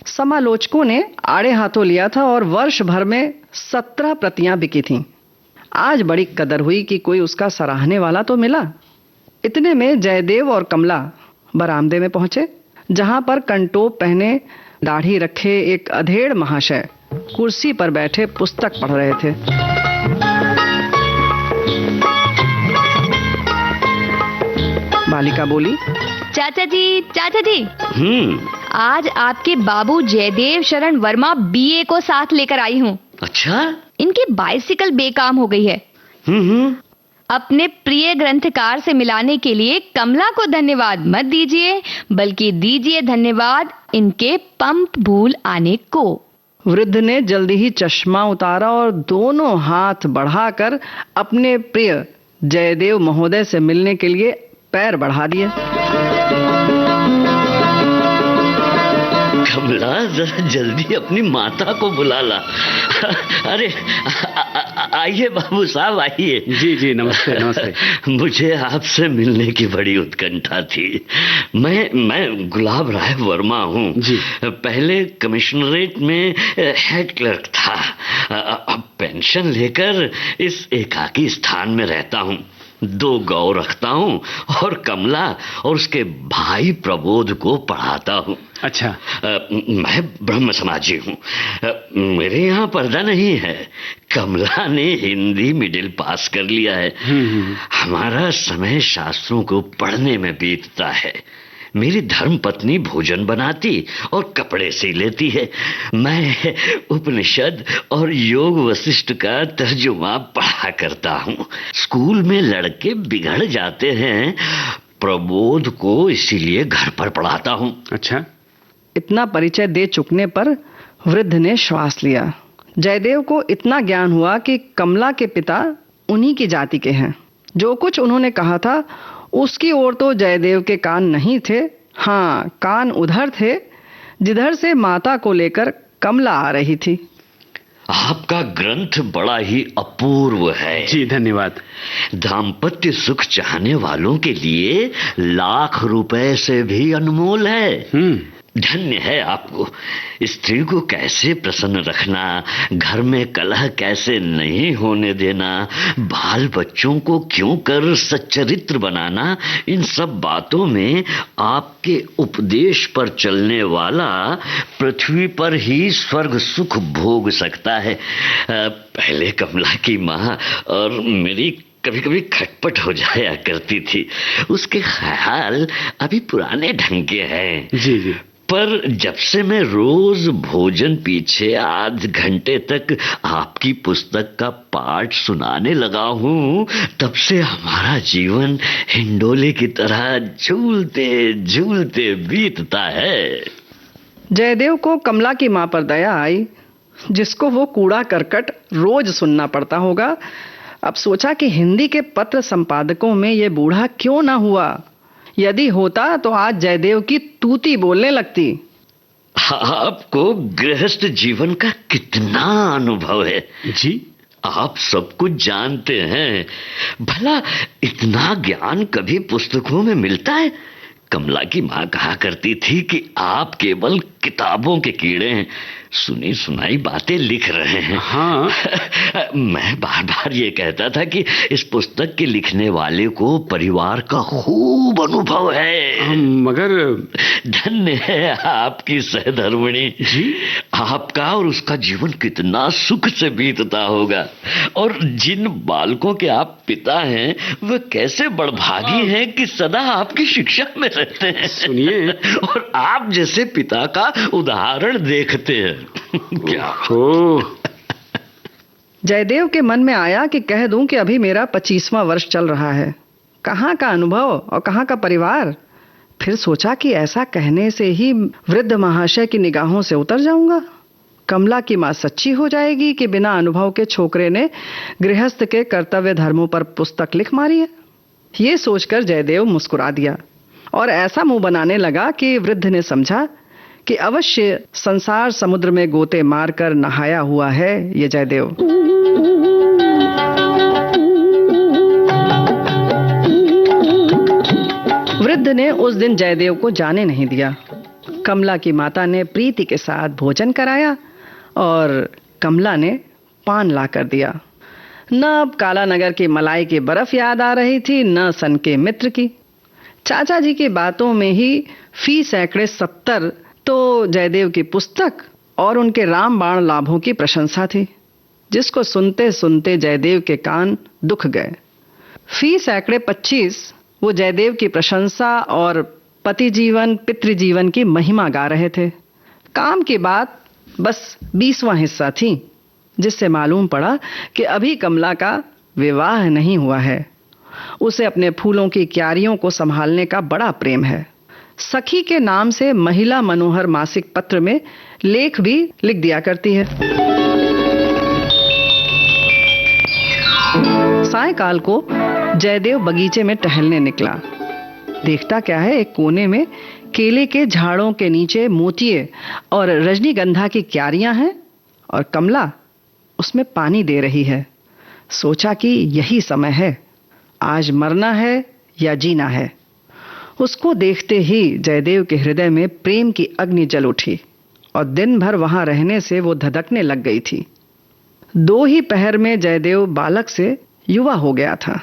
समालोचकों ने आड़े हाथों लिया था और वर्ष भर में 17 प्रतियां बिकी थीं। आज बड़ी कदर हुई कि कोई उसका सराहने वाला तो मिला। इतने में जयदेव और कमला बरामदे में पहुंचे, जहां पर कंटोप पहने दाढ़ी रखे एक अधेड़ महाशय कुर्सी पर बैठे पुस्तक पढ़ रहे थे। बालिका बोली, चाचा जी, आज आपके बाबू जयदेव शरण वर्मा BA को साथ लेकर आई हूँ। अच्छा? इनकी बाइसिकल बेकाम हो गई है। अपने प्रिय ग्रंथकार से मिलाने के लिए कमला को धन्यवाद मत दीजिए, बल्कि दीजिए धन्यवाद इनके पंप भूल आने को। वृद्ध ने जल्दी ही चश्मा उतारा और दोनों हाथ बढ़ाकर अपने प्रिय जयदेव महोदय से मिलने के लिए पैर बढ़ा दिए। कमला, जरा जल्दी अपनी माता को बुला ला। अरे आइए बाबू साहब, आइए। जी नमस्ते। मुझे आपसे मिलने की बड़ी उत्कंठा थी। मैं गुलाब राय वर्मा हूँ जी। पहले कमिश्नरेट में हेड क्लर्क था। अब पेंशन लेकर इस एकाकी स्थान में रहता हूँ। 2 गौ रखता हूँ और कमला और उसके भाई प्रबोध को पढ़ाता हूँ। अच्छा। मैं ब्रह्म समाजी हूँ। मेरे यहाँ पर्दा नहीं है। कमला ने हिंदी मिडिल पास कर लिया है। हमारा समय शास्त्रों को पढ़ने में बीतता है। मेरी धर्म पत्नी भोजन बनाती और कपड़े सी लेती है। मैं उपनिषद और योग वशिष्ठ का तर्जुमा पढ़ा करता हूँ। स्कूल में लड़के बिगड़ जाते हैं, प्रबोध को इसीलिए घर पर पढ़ाता हूँ। अच्छा। इतना परिचय दे चुकने पर वृद्ध ने श्वास लिया। जयदेव को इतना ज्ञान हुआ कि कमला के पिता उन्हीं की जाति के हैं। जो कुछ उन्होंने कहा था उसकी ओर तो जयदेव के कान नहीं थे। हाँ, कान उधर थे जिधर से माता को लेकर कमला आ रही थी। आपका ग्रंथ बड़ा ही अपूर्व है। जी धन्यवाद। दाम्पत्य सुख चाहने वालों के लिए लाख रुपए से भी अनमोल है। धन्य है आपको। स्त्री को कैसे प्रसन्न रखना, घर में कलह कैसे नहीं होने देना, बाल बच्चों को क्यों कर सच्चरित्र बनाना, इन सब बातों में आपके उपदेश पर चलने वाला पृथ्वी पर ही स्वर्ग सुख भोग सकता है। पहले कमला की माँ और मेरी कभी कभी खटपट हो जाया करती थी। उसके ख्याल अभी पुराने ढंग के हैं। जी जी। पर जब से मैं रोज भोजन पीछे आध घंटे तक आपकी पुस्तक का पाठ सुनाने लगा हूँ, तब से हमारा जीवन हिंडोले की तरह झूलते झूलते बीतता है। जयदेव को कमला की मां पर दया आई, जिसको वो कूड़ा करकट रोज सुनना पड़ता होगा। अब सोचा कि हिंदी के पत्र संपादकों में ये बूढ़ा क्यों ना हुआ। यदि होता तो आज जयदेव की तूती बोलने लगती। आपको गृहस्थ जीवन का कितना अनुभव है जी। आप सब कुछ जानते हैं। भला इतना ज्ञान कभी पुस्तकों में मिलता है? कमला की माँ कहा करती थी कि आप केवल किताबों के कीड़े हैं, सुनी सुनाई बातें लिख रहे हैं। हाँ। मैं बार बार ये कहता था कि इस पुस्तक के लिखने वाले को परिवार का खूब अनुभव है। मगर धन्य है आपकी सहधर्मिणी जी। आपका और उसका जीवन कितना सुख से बीतता होगा। और जिन बालकों के आप पिता हैं, वे कैसे बड़भागी हैं कि सदा आपकी शिक्षा में रहते हैं। सुनिए, और आप जैसे पिता का उदाहरण देखते हैं। क्या हो। जयदेव के मन में आया कि कह दूं कि अभी मेरा 25वां वर्ष चल रहा है। कहाँ का अनुभव और कहाँ का परिवार। फिर सोचा कि ऐसा कहने से ही वृद्ध महाशय की निगाहों से उतर जाऊंगा। कमला की मां सच्ची हो जाएगी कि बिना अनुभव के छोकरे ने गृहस्थ के कर्तव्य धर्मों पर पुस्तक लिख मारी है। ये सोचकर जयदेव मुस्कुरा दिया और ऐसा मुंह बनाने लगा कि वृद्ध ने समझा कि अवश्य संसार समुद्र में गोते मारकर नहाया हुआ है ये जयदेव। वृद्ध ने उस दिन जयदेव को जाने नहीं दिया। कमला की माता ने प्रीति के साथ भोजन कराया और कमला ने पान ला कर दिया। न अब काला नगर की मलाई की बर्फ याद आ रही थी, न सन के मित्र की। चाचा जी की बातों में ही फी सैकड़े 70 तो जयदेव की पुस्तक और उनके रामबाण लाभों की प्रशंसा थी, जिसको सुनते सुनते जयदेव के कान दुख गए। फी सैकड़े 25 वो जयदेव की प्रशंसा और पति जीवन पितृजीवन की महिमा गा रहे थे। काम की बात बस 20वां हिस्सा थी, जिससे मालूम पड़ा कि अभी कमला का विवाह नहीं हुआ है। उसे अपने फूलों की क्यारियों को संभालने का बड़ा प्रेम है। सखी के नाम से महिला मनोहर मासिक पत्र में लेख भी लिख दिया करती है। सायकाल को जयदेव बगीचे में टहलने निकला। देखता क्या है, एक कोने में केले के झाड़ों के नीचे मोतिये और रजनीगंधा की क्यारियां हैं और कमला उसमें पानी दे रही है। सोचा कि यही समय है, आज मरना है या जीना है। उसको देखते ही जयदेव के हृदय में प्रेम की अग्नि जल उठी और दिन भर वहां रहने से वो धधकने लग गई थी। 2 ही पहर में जयदेव बालक से युवा हो गया था।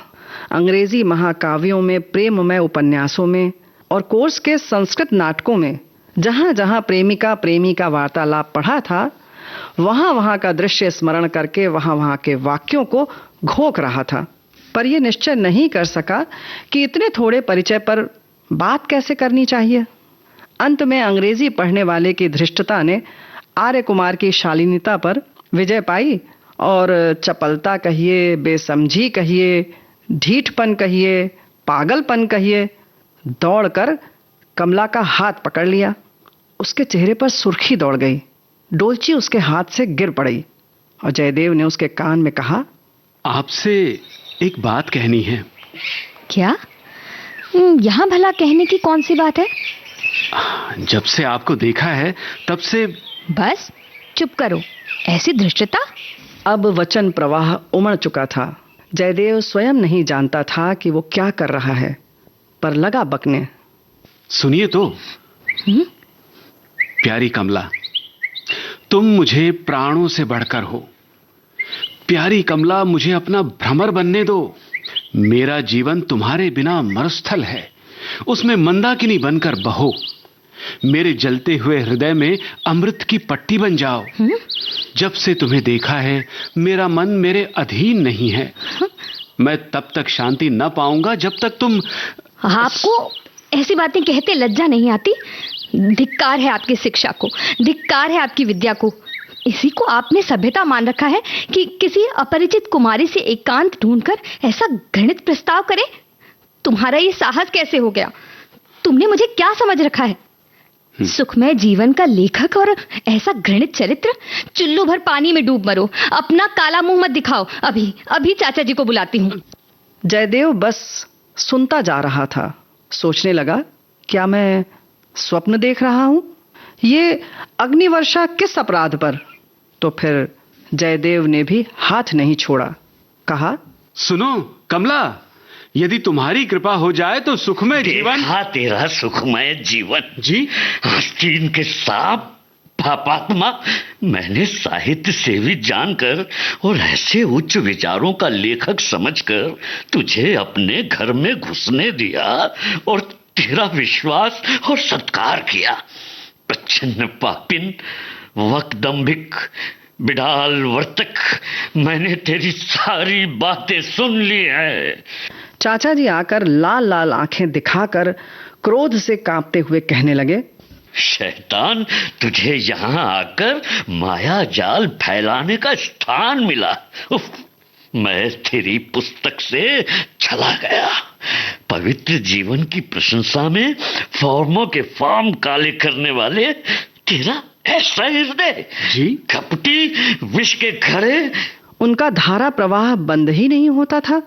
अंग्रेजी महाकाव्यों में, प्रेममय उपन्यासों में और कोर्स के संस्कृत नाटकों में जहां जहां प्रेमिका प्रेमी का वार्तालाप पढ़ा था, वहां वहां का दृश्य स्मरण करके वहां वहां के वाक्यों को घोंक रहा था। पर यह निश्चय नहीं कर सका कि इतने थोड़े परिचय पर बात कैसे करनी चाहिए। अंत में अंग्रेजी पढ़ने वाले की धृष्टता ने आर्य कुमार की शालीनता पर विजय पाई और चपलता कहिए, बेसमझी कहिए, ढीठपन कहिए, पागलपन कहिए, दौड़कर कमला का हाथ पकड़ लिया। उसके चेहरे पर सुर्खी दौड़ गई। डोलची उसके हाथ से गिर पड़ी और जयदेव ने उसके कान में कहा, आपसे एक बात कहनी है। क्या? यहाँ भला कहने की कौन सी बात है? जब से आपको देखा है तब से। बस चुप करो, ऐसी धृष्टता। अब वचन प्रवाह उमड़ चुका था। जयदेव स्वयं नहीं जानता था कि वो क्या कर रहा है, पर लगा बकने। सुनिए तो। प्यारी कमला, तुम मुझे प्राणों से बढ़कर हो। प्यारी कमला, मुझे अपना भ्रमर बनने दो। मेरा जीवन तुम्हारे बिना मरुस्थल है, उसमें मंदाकिनी बनकर बहो। मेरे जलते हुए हृदय में अमृत की पट्टी बन जाओ। जब से तुम्हें देखा है, मेरा मन मेरे अधीन नहीं है। मैं तब तक शांति न पाऊंगा जब तक तुम... आपको ऐसी बातें कहते लज्जा नहीं आती? धिक्कार है आपकी शिक्षा को, धिक्कार है आपकी विद्या को। इसी को आपने सभ्यता मान रखा है कि किसी अपरिचित कुमारी से एकांत ढूंढकर ऐसा घृणित प्रस्ताव करे? तुम्हारा ये साहस कैसे हो गया? तुमने मुझे क्या समझ रखा है? सुखमय जीवन का लेखक और ऐसा घृणित चरित्र? चुल्लू भर पानी में डूब मरो, अपना काला मुंह मत दिखाओ। अभी अभी चाचा जी को बुलाती हूँ। जयदेव बस सुनता जा रहा था। सोचने लगा, क्या मैं स्वप्न देख रहा हूं? ये अग्निवर्षा किस अपराध पर? तो फिर जयदेव ने भी हाथ नहीं छोड़ा। कहा, सुनो कमला, यदि तुम्हारी कृपा हो जाए तो सुखमय जीवन... देखा तेरा सुखमय जीवन जी? आस्तीन के सांप पापात्मा, मैंने साहित्य सेवी जानकर और ऐसे उच्च विचारों का लेखक समझकर तुझे अपने घर में घुसने दिया और तेरा विश्वास और सत्कार किया। प्रच्छन्न पापिन, वक्दंभिक, बिडाल वर्तक, मैंने तेरी सारी बातें सुन ली है। चाचा जी आकर लाल लाल आंखें दिखाकर क्रोध से कांपते हुए कहने लगे, शैतान, तुझे यहाँ आकर माया जाल फैलाने का स्थान मिला। उफ, मैं तेरी पुस्तक से चला गया। पवित्र जीवन की प्रशंसा में फॉर्मों के फॉर्म काले करने वाले तेरा ऐसा हृदय जी? कपटी विष के घड़े। उनका धारा प्रवाह बंद ही नहीं होता था।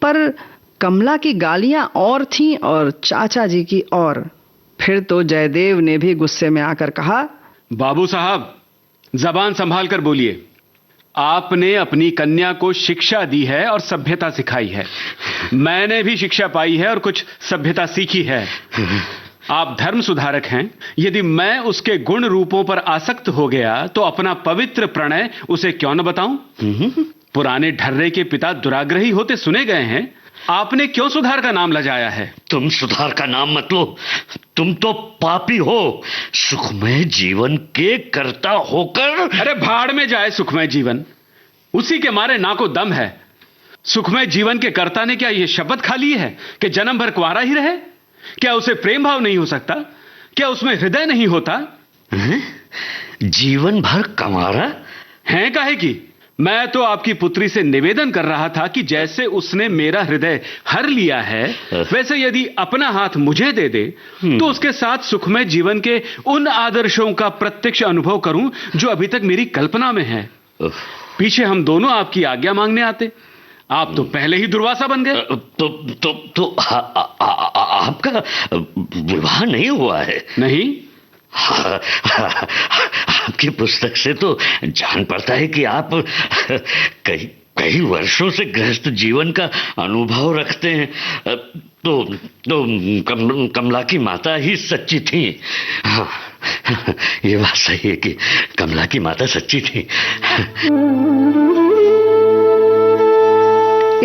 पर कमला की गालियां और थीं और चाचा जी की और। फिर तो जयदेव ने भी गुस्से में आकर कहा, बाबू साहब, जबान संभाल कर बोलिए। आपने अपनी कन्या को शिक्षा दी है और सभ्यता सिखाई है। मैंने भी शिक्षा पाई है और कुछ सभ्यता सीखी है। आप धर्म सुधारक हैं। यदि मैं उसके गुण रूपों पर आसक्त हो गया तो अपना पवित्र प्रणय उसे क्यों न बताऊं? पुराने ढर्रे के पिता दुराग्रही होते सुने गए हैं। आपने क्यों सुधार का नाम लजाया है? तुम सुधार का नाम मत लो, तुम तो पापी हो। सुखमय जीवन के कर्ता होकर... अरे भाड़ में जाए सुखमय जीवन, उसी के मारे नाको दम है। सुखमय जीवन के कर्ता ने क्या यह शपथ खा ली है कि जन्म भर कुंवारा ही रहे? क्या उसे प्रेम भाव नहीं हो सकता? क्या उसमें हृदय नहीं होता? जीवन भर कंवारा है? काहे की? मैं तो आपकी पुत्री से निवेदन कर रहा था कि जैसे उसने मेरा हृदय हर लिया है, वैसे यदि अपना हाथ मुझे दे दे तो उसके साथ सुखमय जीवन के उन आदर्शों का प्रत्यक्ष अनुभव करूं जो अभी तक मेरी कल्पना में है। पीछे हम दोनों आपकी आज्ञा मांगने आते, आप तो पहले ही दुर्वासा बन गए। तो आपका विवाह नहीं हुआ है? नहीं। आपकी पुस्तक से तो जान पड़ता है कि आप कई वर्षों से गृहस्थ जीवन का अनुभव रखते हैं। तो कमला की माता ही सच्ची थी। हाँ, ये बात सही है कि कमला की माता सच्ची थी।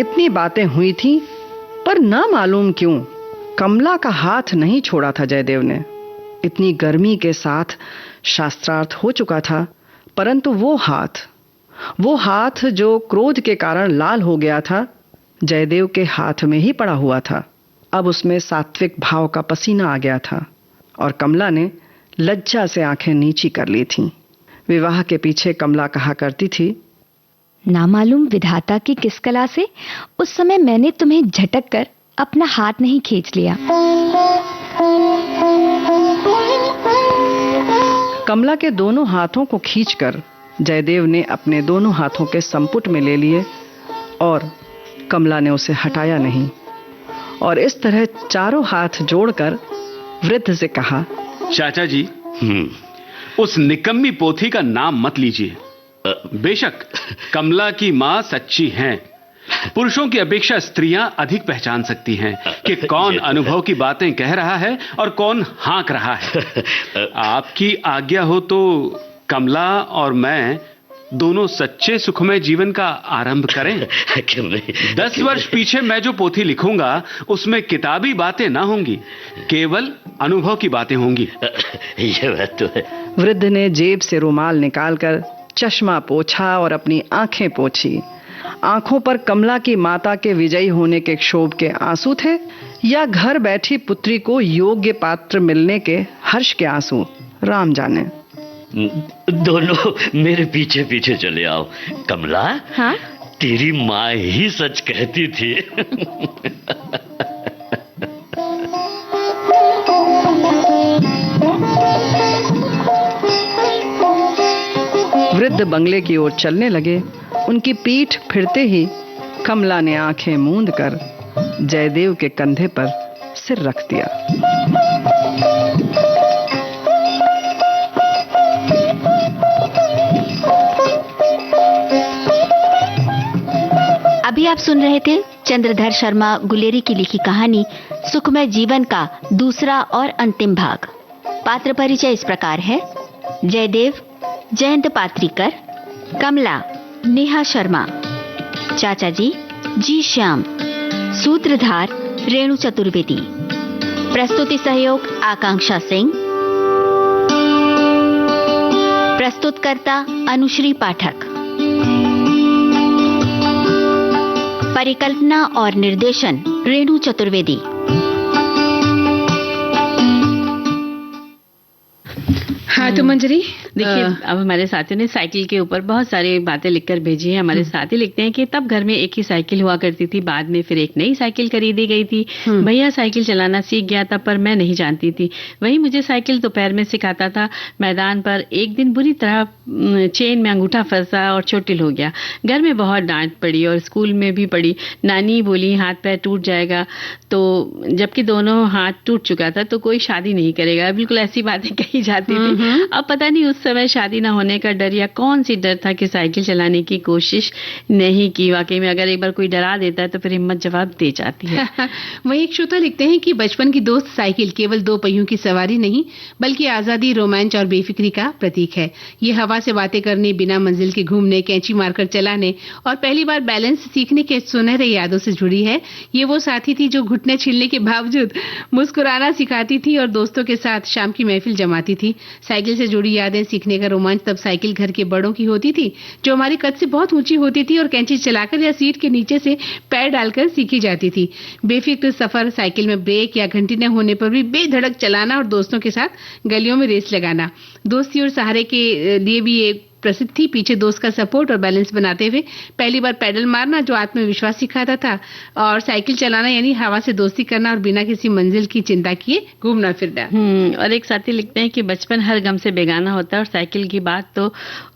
इतनी बातें हुई थी, पर न मालूम क्यों कमला का हाथ नहीं छोड़ा था जयदेव ने। इतनी गर्मी के साथ शास्त्रार्थ हो चुका था, परंतु वो हाथ जो क्रोध के कारण लाल हो गया था, जयदेव के हाथ में ही पड़ा हुआ था। अब उसमें सात्विक भाव का पसीना आ गया था और कमला ने लज्जा से आंखें नीची कर ली थीं। विवाह के पीछे कमला कहा करती थी, नामालूम विधाता की किस कला से उस समय मैंने तुम्हें झटक कर अपना हाथ नहीं खींच लिया। कमला के दोनों हाथों को खींचकर जयदेव ने अपने दोनों हाथों के संपुट में ले लिए और कमला ने उसे हटाया नहीं, और इस तरह चारों हाथ जोड़कर वृद्ध से कहा, चाचा जी, उस निकम्मी पोथी का नाम मत लीजिए। बेशक कमला की मां सच्ची हैं, पुरुषों की अपेक्षा स्त्रियां अधिक पहचान सकती हैं कि कौन अनुभव की बातें कह रहा है और कौन हाँक रहा है। आपकी आज्ञा हो तो कमला और मैं दोनों सच्चे सुखमय जीवन का आरंभ करें। 10 वर्ष पीछे मैं जो पोथी लिखूंगा उसमें किताबी बातें ना होंगी, केवल अनुभव की बातें होंगी। ये बात तो है। वृद्ध ने जेब से रुमाल निकालकर चश्मा पोंछा और अपनी आंखें पोंछी। आंखों पर कमला की माता के विजयी होने के क्षोभ के आंसू थे, या घर बैठी पुत्री को योग्य पात्र मिलने के हर्ष के आंसू, राम जाने। दोनों मेरे पीछे पीछे चले आओ। कमला, हाँ? तेरी माँ ही सच कहती थी। वृद्ध बंगले की ओर चलने लगे। उनकी पीठ फिरते ही कमला ने आंखें मूंद कर जयदेव के कंधे पर सिर रख दिया। अभी आप सुन रहे थे चंद्रधर शर्मा गुलेरी की लिखी कहानी सुखमय जीवन का दूसरा और अंतिम भाग। पात्र परिचय इस प्रकार है: जयदेव जयंत पात्रीकर, कमला नेहा शर्मा, चाचा जी श्याम, सूत्रधार रेणु चतुर्वेदी, प्रस्तुति सहयोग आकांक्षा सिंह, प्रस्तुतकर्ता अनुश्री पाठक, परिकल्पना और निर्देशन रेणु चतुर्वेदी। हाँ तो मंजरी, देखिए अब हमारे साथियों ने साइकिल के ऊपर बहुत सारी बातें लिखकर भेजी हैं। हमारे साथी लिखते हैं कि तब घर में एक ही साइकिल हुआ करती थी, बाद में फिर एक नई साइकिल खरीदी गई थी। भैया साइकिल चलाना सीख गया था पर मैं नहीं जानती थी। वही मुझे साइकिल दोपहर में सिखाता था। मैदान पर एक दिन बुरी तरह चेन में अंगूठा फंसा और चोटिल हो गया। घर में बहुत डांट पड़ी और स्कूल में भी पड़ी। नानी बोली हाथ पैर टूट जाएगा, तो जबकि दोनों हाथ टूट चुका था तो कोई शादी नहीं करेगा। बिल्कुल ऐसी बातें कही जाती थी। अब पता नहीं उस समय शादी ना होने का डर या कौन सी डर था कि साइकिल चलाने की कोशिश नहीं की। वाकई में अगर एक बार कोई डरा देता है तो फिर हिम्मत जवाब दे जाती है। वही एक श्रोता लिखते हैं कि बचपन की दोस्त साइकिल केवल दो पहियों की सवारी नहीं बल्कि आजादी, रोमांच और बेफिक्री का प्रतीक है। ये हवा से बातें करने, बिना मंजिल के घूमने, कैंची मारकर चलाने और पहली बार बैलेंस सीखने के सुनहरे यादों से जुड़ी है। ये वो साथी थी जो घुटने छिलने के बावजूद मुस्कुराना सिखाती थी और दोस्तों के साथ शाम की महफिल जमाती थी। साइकिल से जुड़ी यादें, सीखने का रोमांच तब साइकिल घर के बड़ों की होती थी जो हमारी कद से बहुत ऊंची होती थी और कैंची चलाकर या सीट के नीचे से पैर डालकर सीखी जाती थी। बेफिक्र सफर, साइकिल में ब्रेक या घंटी न होने पर भी बेधड़क चलाना और दोस्तों के साथ गलियों में रेस लगाना। दोस्ती और सहारे के लिए भी ये प्रसिद्ध थी। पीछे दोस्त का सपोर्ट और बैलेंस बनाते हुए पहली बार पैडल मारना जो आत्मविश्वास सिखाता था, और साइकिल चलाना यानी हवा से दोस्ती करना और बिना किसी मंजिल की चिंता किए घूमना फिरना। और एक साथी लिखते हैं कि बचपन हर गम से बेगाना होता है और साइकिल की बात तो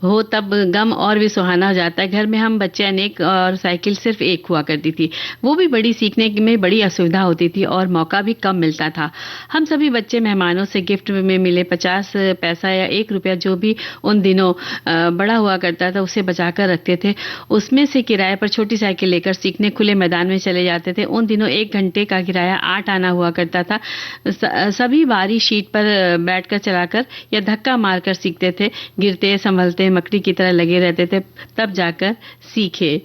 हो तब गम और भी सुहाना हो जाता है। घर में हम बच्चे अनेक और साइकिल सिर्फ एक हुआ करती थी। वो भी बड़ी सीखने में बड़ी असुविधा होती थी और मौका भी कम मिलता था। हम सभी बच्चे मेहमानों से गिफ्ट में मिले 50 पैसा या 1 रुपया जो भी उन दिनों बड़ा हुआ करता था उसे बचाकर रखते थे। उसमें से किराए पर छोटी साइकिल लेकर सीखने खुले मैदान में चले जाते थे। उन दिनों 1 घंटे का किराया 8 आना हुआ करता था। सभी बारी शीट पर बैठकर चलाकर या धक्का मारकर सीखते थे। गिरते संभलते मकड़ी की तरह लगे रहते थे, तब जाकर सीखे।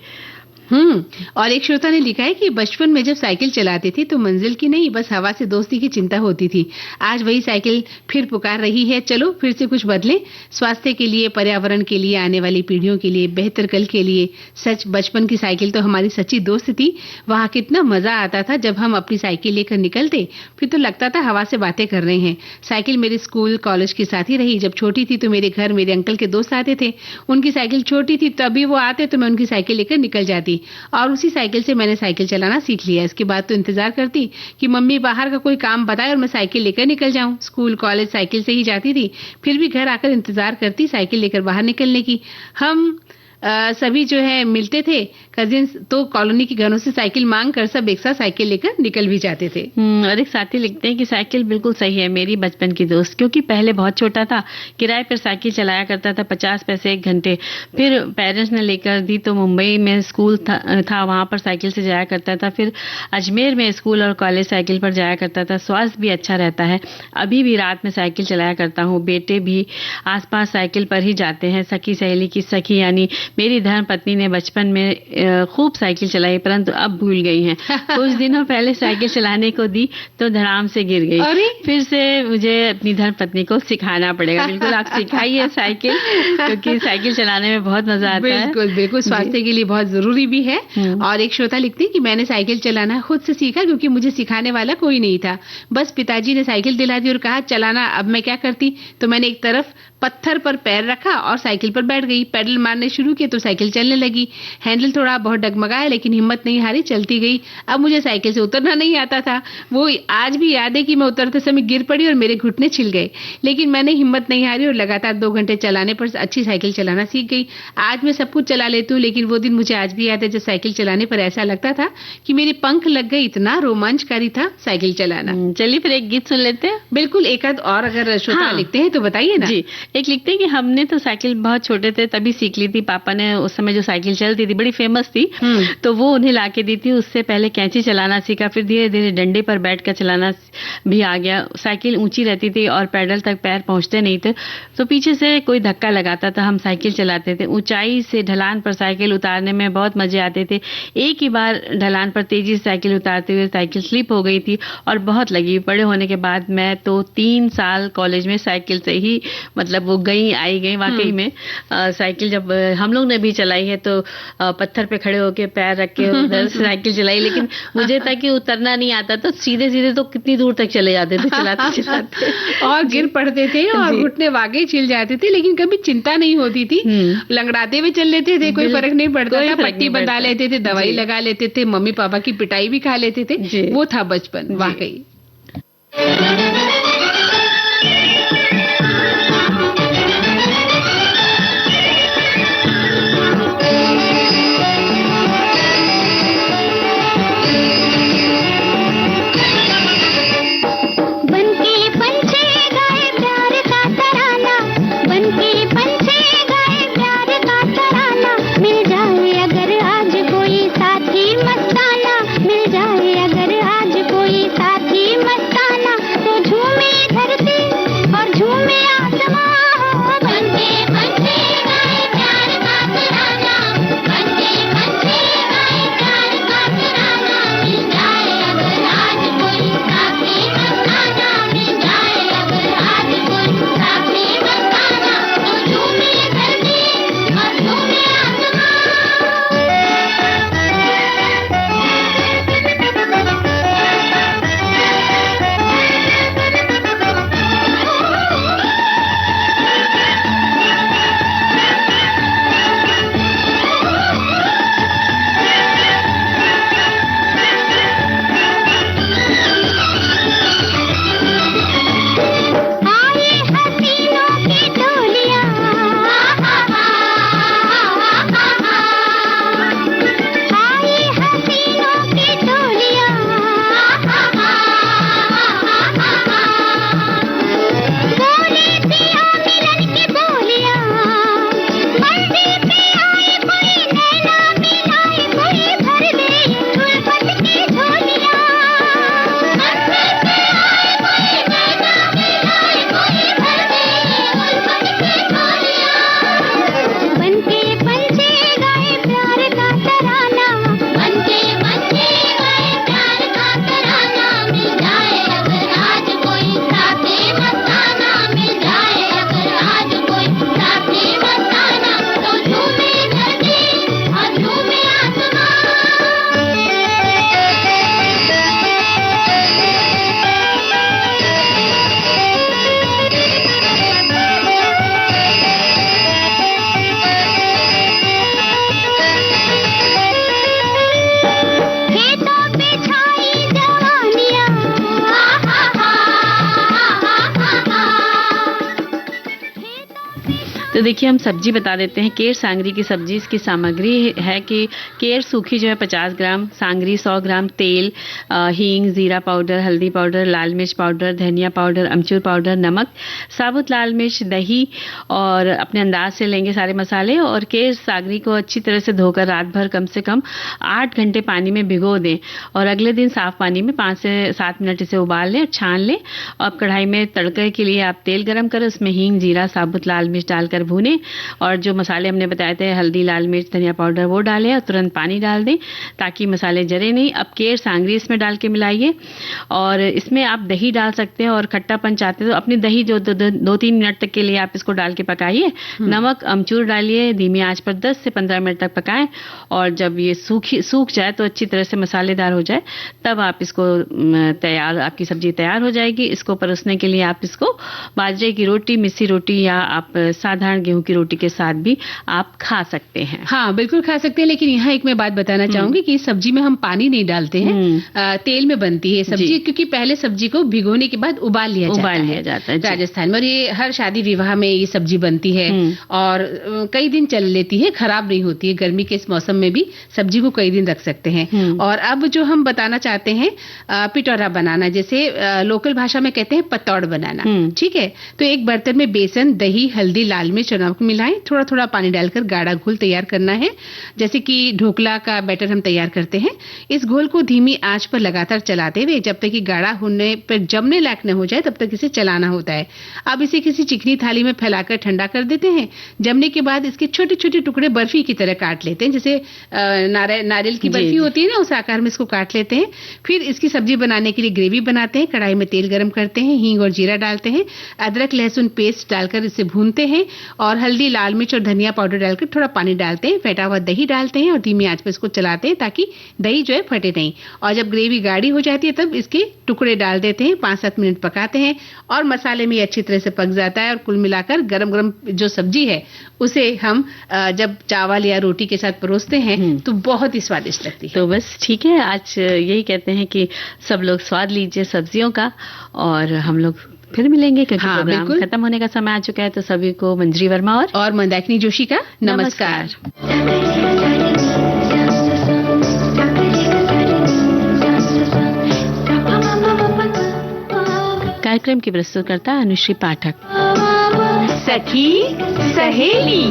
और एक श्रोता ने लिखा है कि बचपन में जब साइकिल चलाते थे तो मंजिल की नहीं बस हवा से दोस्ती की चिंता होती थी। आज वही साइकिल फिर पुकार रही है, चलो फिर से कुछ बदले, स्वास्थ्य के लिए, पर्यावरण के लिए, आने वाली पीढ़ियों के लिए, बेहतर कल के लिए। सच बचपन की साइकिल तो हमारी सच्ची दोस्त थी। वहाँ कितना मजा आता था जब हम अपनी साइकिल लेकर निकलते, फिर तो लगता था हवा से बातें कर रहे हैं। साइकिल मेरे स्कूल कॉलेज की साथी रही। जब छोटी थी तो मेरे घर मेरे अंकल के दोस्त आते थे। उनकी साइकिल छोटी थी, तभी वो आते तो मैं उनकी साइकिल लेकर निकल जाती और उसी साइकिल से मैंने साइकिल चलाना सीख लिया। इसके बाद तो इंतजार करती कि मम्मी बाहर का कोई काम बताए और मैं साइकिल लेकर निकल जाऊं। स्कूल कॉलेज साइकिल से ही जाती थी, फिर भी घर आकर इंतजार करती साइकिल लेकर बाहर निकलने की। हम सभी जो है मिलते थे कजिन्स, तो कॉलोनी के घरों से साइकिल मांग कर सब एक साथ साइकिल लेकर निकल भी जाते थे। और एक साथी लिखते हैं कि साइकिल बिल्कुल सही है मेरी बचपन की दोस्त, क्योंकि पहले बहुत छोटा था, किराए पर साइकिल चलाया करता था 50 पैसे 1 घंटे। फिर पेरेंट्स ने लेकर दी तो मुंबई में स्कूल था वहाँ पर साइकिल से जाया करता था। फिर अजमेर में स्कूल और कॉलेज साइकिल पर जाया करता था। स्वास्थ्य भी अच्छा रहता है। अभी भी रात में साइकिल चलाया करता हूँ। बेटे भी आसपास साइकिल पर ही जाते हैं। सखी सहेली की सखी यानी मेरी धर्म पत्नी ने बचपन में खूब साइकिल चलाई, परंतु अब भूल गई हैं। कुछ दिनों पहले साइकिल चलाने को दी तो धड़ाम से गिर गई। फिर से मुझे अपनी धर्म पत्नी को सिखाना पड़ेगा। बिल्कुल आप सिखाइए साइकिल, क्योंकि साइकिल चलाने में बहुत मजा आता है। बिल्कुल बिल्कुल, स्वास्थ्य के लिए बहुत जरूरी भी है। और एक श्रोता लिखते हैं कि मैंने साइकिल चलाना खुद से सीखा, क्योंकि मुझे सिखाने वाला कोई नहीं था। बस पिताजी ने साइकिल दिला दी और कहा चलाना। अब मैं क्या करती, तो मैंने एक तरफ पत्थर पर पैर रखा और साइकिल पर बैठ गई। पैडल मारने शुरू किए तो साइकिल चलने लगी। हैंडल थोड़ा बहुत डगमगाया, लेकिन हिम्मत नहीं हारी, चलती गई। अब मुझे साइकिल से उतरना नहीं आता था। वो आज भी याद है कि मैं उतरते समय गिर पड़ी और मेरे घुटने छिल गए, लेकिन मैंने हिम्मत नहीं हारी और लगातार 2 घंटे चलाने पर अच्छी साइकिल चलाना सीख गई। आज मैं सब कुछ चला लेती हूँ, लेकिन वो दिन मुझे आज भी याद है जब साइकिल चलाने पर ऐसा लगता था कि मेरे पंख लग गए। इतना रोमांचकारी था साइकिल चलाना। चलिए फिर एक गीत सुन लेते हैं। बिल्कुल, एक आध और अगर श्रोता लिखते हैं तो बताइए ना। जी, एक लिखते हैं कि हमने तो साइकिल बहुत छोटे थे तभी सीख ली थी। पापा ने उस समय जो साइकिल चलती थी बड़ी फेमस थी, तो वो उन्हें लाके दी थी। उससे पहले कैंची चलाना सीखा, फिर धीरे धीरे डंडे पर बैठकर चलाना भी आ गया। साइकिल ऊंची रहती थी और पैडल तक पैर पहुंचते नहीं थे, तो पीछे से कोई धक्का लगाता था, हम साइकिल चलाते थे। ऊंचाई से ढलान पर साइकिल उतारने में बहुत मजे आते थे। एक ही बार ढलान पर तेजी से साइकिल उतारते हुए साइकिल स्लिप हो गई थी और बहुत लगी। बड़े होने के बाद मैं तो 3 साल कॉलेज में साइकिल से ही मतलब वो आई गई। वाकई में साइकिल जब हम लोग ने भी चलाई है तो पत्थर पे खड़े होके पैर रख के उधर साइकिल चलाई, लेकिन मुझे था कि उतरना नहीं आता, तो सीधे सीधे तो कितनी दूर तक चले जाते थे चलाते चलाते और गिर पड़ते थे और घुटने वाकई छिल जाते थे, लेकिन कभी चिंता नहीं होती थी। लंगड़ाते हुए चल लेते थे, कोई फर्क नहीं पड़ता था। पट्टी बंधा लेते थे, दवाई लगा लेते थे, मम्मी पापा की पिटाई भी खा लेते थे। वो था बचपन वाकई। तो देखिए हम सब्जी बता देते हैं। केर सांगरी की सब्जी, इसकी सामग्री है कि केर सूखी जो है 50 ग्राम, सांगरी 100 ग्राम, तेल, हींग, जीरा पाउडर, हल्दी पाउडर, लाल मिर्च पाउडर, धनिया पाउडर, अमचूर पाउडर, नमक, साबुत लाल मिर्च, दही और अपने अंदाज से लेंगे सारे मसाले। और केर सांगरी को अच्छी तरह से धोकर रात भर कम से कम 8 घंटे पानी में भिगो दें और अगले दिन साफ पानी में 5 से 7 मिनट इसे उबाल लें, छान लें। और कढ़ाई में तड़के के लिए आप तेल गरम करें, उसमें हींग, जीरा, साबुत लाल मिर्च डालकर भर भूने और जो मसाले हमने बताए थे हल्दी, लाल मिर्च, धनिया पाउडर वो डालें और तुरंत पानी डाल दें ताकि मसाले जरे नहीं। अब केर सांगरी इसमें डाल के मिलाइए और इसमें आप दही डाल सकते हैं और खट्टापन चाहते हैं तो अपनी दही जो 2-3 मिनट तक के लिए आप इसको डाल के पकाइए। नमक, अमचूर डालिए, धीमी आंच पर 10 से 15 मिनट तक पकाएं और जब ये सूख जाए तो अच्छी तरह से मसालेदार हो जाए तब आप इसको तैयार, आपकी सब्जी तैयार हो जाएगी। इसको परोसने के लिए आप इसको बाजरे की रोटी, मिस्सी रोटी या आप साधारण गेहूं की रोटी के साथ भी आप खा सकते हैं। हाँ, बिल्कुल खा सकते हैं, लेकिन यहाँ एक मैं बात बताना चाहूंगी कि इस सब्जी में हम पानी नहीं डालते हैं, तेल में बनती है सब्जी, क्योंकि पहले सब्जी को भिगोने के बाद उबाल लिया जाता है राजस्थान में। और ये हर शादी विवाह में ये सब्जी बनती है और कई दिन चल लेती है, खराब नहीं होती है। गर्मी के इस मौसम में भी सब्जी को कई दिन रख सकते हैं। और अब जो हम बताना चाहते हैं पिटौरा बनाना, जैसे लोकल भाषा में कहते हैं पतौड़ बनाना, ठीक है। तो एक बर्तन में बेसन, दही, हल्दी, लाल मिर्च और नमक मिलाएं, थोड़ा थोड़ा पानी डालकर गाढ़ा घोल तैयार करना है, जैसे कि ढोकला का बैटर हम तैयार करते हैं। इस घोल को धीमी आंच पर लगातार चलाते हुए जब तक कि गाढ़ा होने पर जमने लायक न हो जाए तब तक इसे चलाना होता है। अब इसे किसी चिकनी थाली में फैलाकर ठंडा कर देते हैं। जमने के बाद इसके छोटे छोटे टुकड़े बर्फी की तरह काट लेते हैं, जैसे नारियल की बर्फी होती है ना, उस आकार में इसको काट लेते हैं। फिर इसकी सब्जी बनाने के लिए ग्रेवी बनाते हैं। कढ़ाई में तेल गरम करते हैं, हींग और जीरा डालते हैं, अदरक लहसुन पेस्ट डालकर इसे भूनते हैं और हल्दी, लाल मिर्च और धनिया पाउडर डालकर थोड़ा पानी डालते हैं। फेंटा हुआ दही डालते हैं और धीमी आंच पर इसको चलाते हैं ताकि दही जो है फटे नहीं। और जब ग्रेवी गाढ़ी हो जाती है तब इसके टुकड़े डाल देते हैं। 5-7 मिनट पकाते हैं और मसाले में अच्छी तरह से पक जाता है। और कुल मिलाकर गरम गरम जो सब्जी है उसे हम जब चावल या रोटी के साथ परोसते हैं तो बहुत ही स्वादिष्ट लगती है। तो बस ठीक है, आज यही कहते हैं कि सब लोग स्वाद लीजिए सब्जियों का और हम लोग फिर मिलेंगे क्योंकि प्रोग्राम खत्म होने का समय आ चुका है। तो सभी को मंजरी वर्मा और मंदाकिनी जोशी का नमस्कार। कार्यक्रम की प्रस्तुतकर्ता अनुश्री पाठक। सखी सहेली।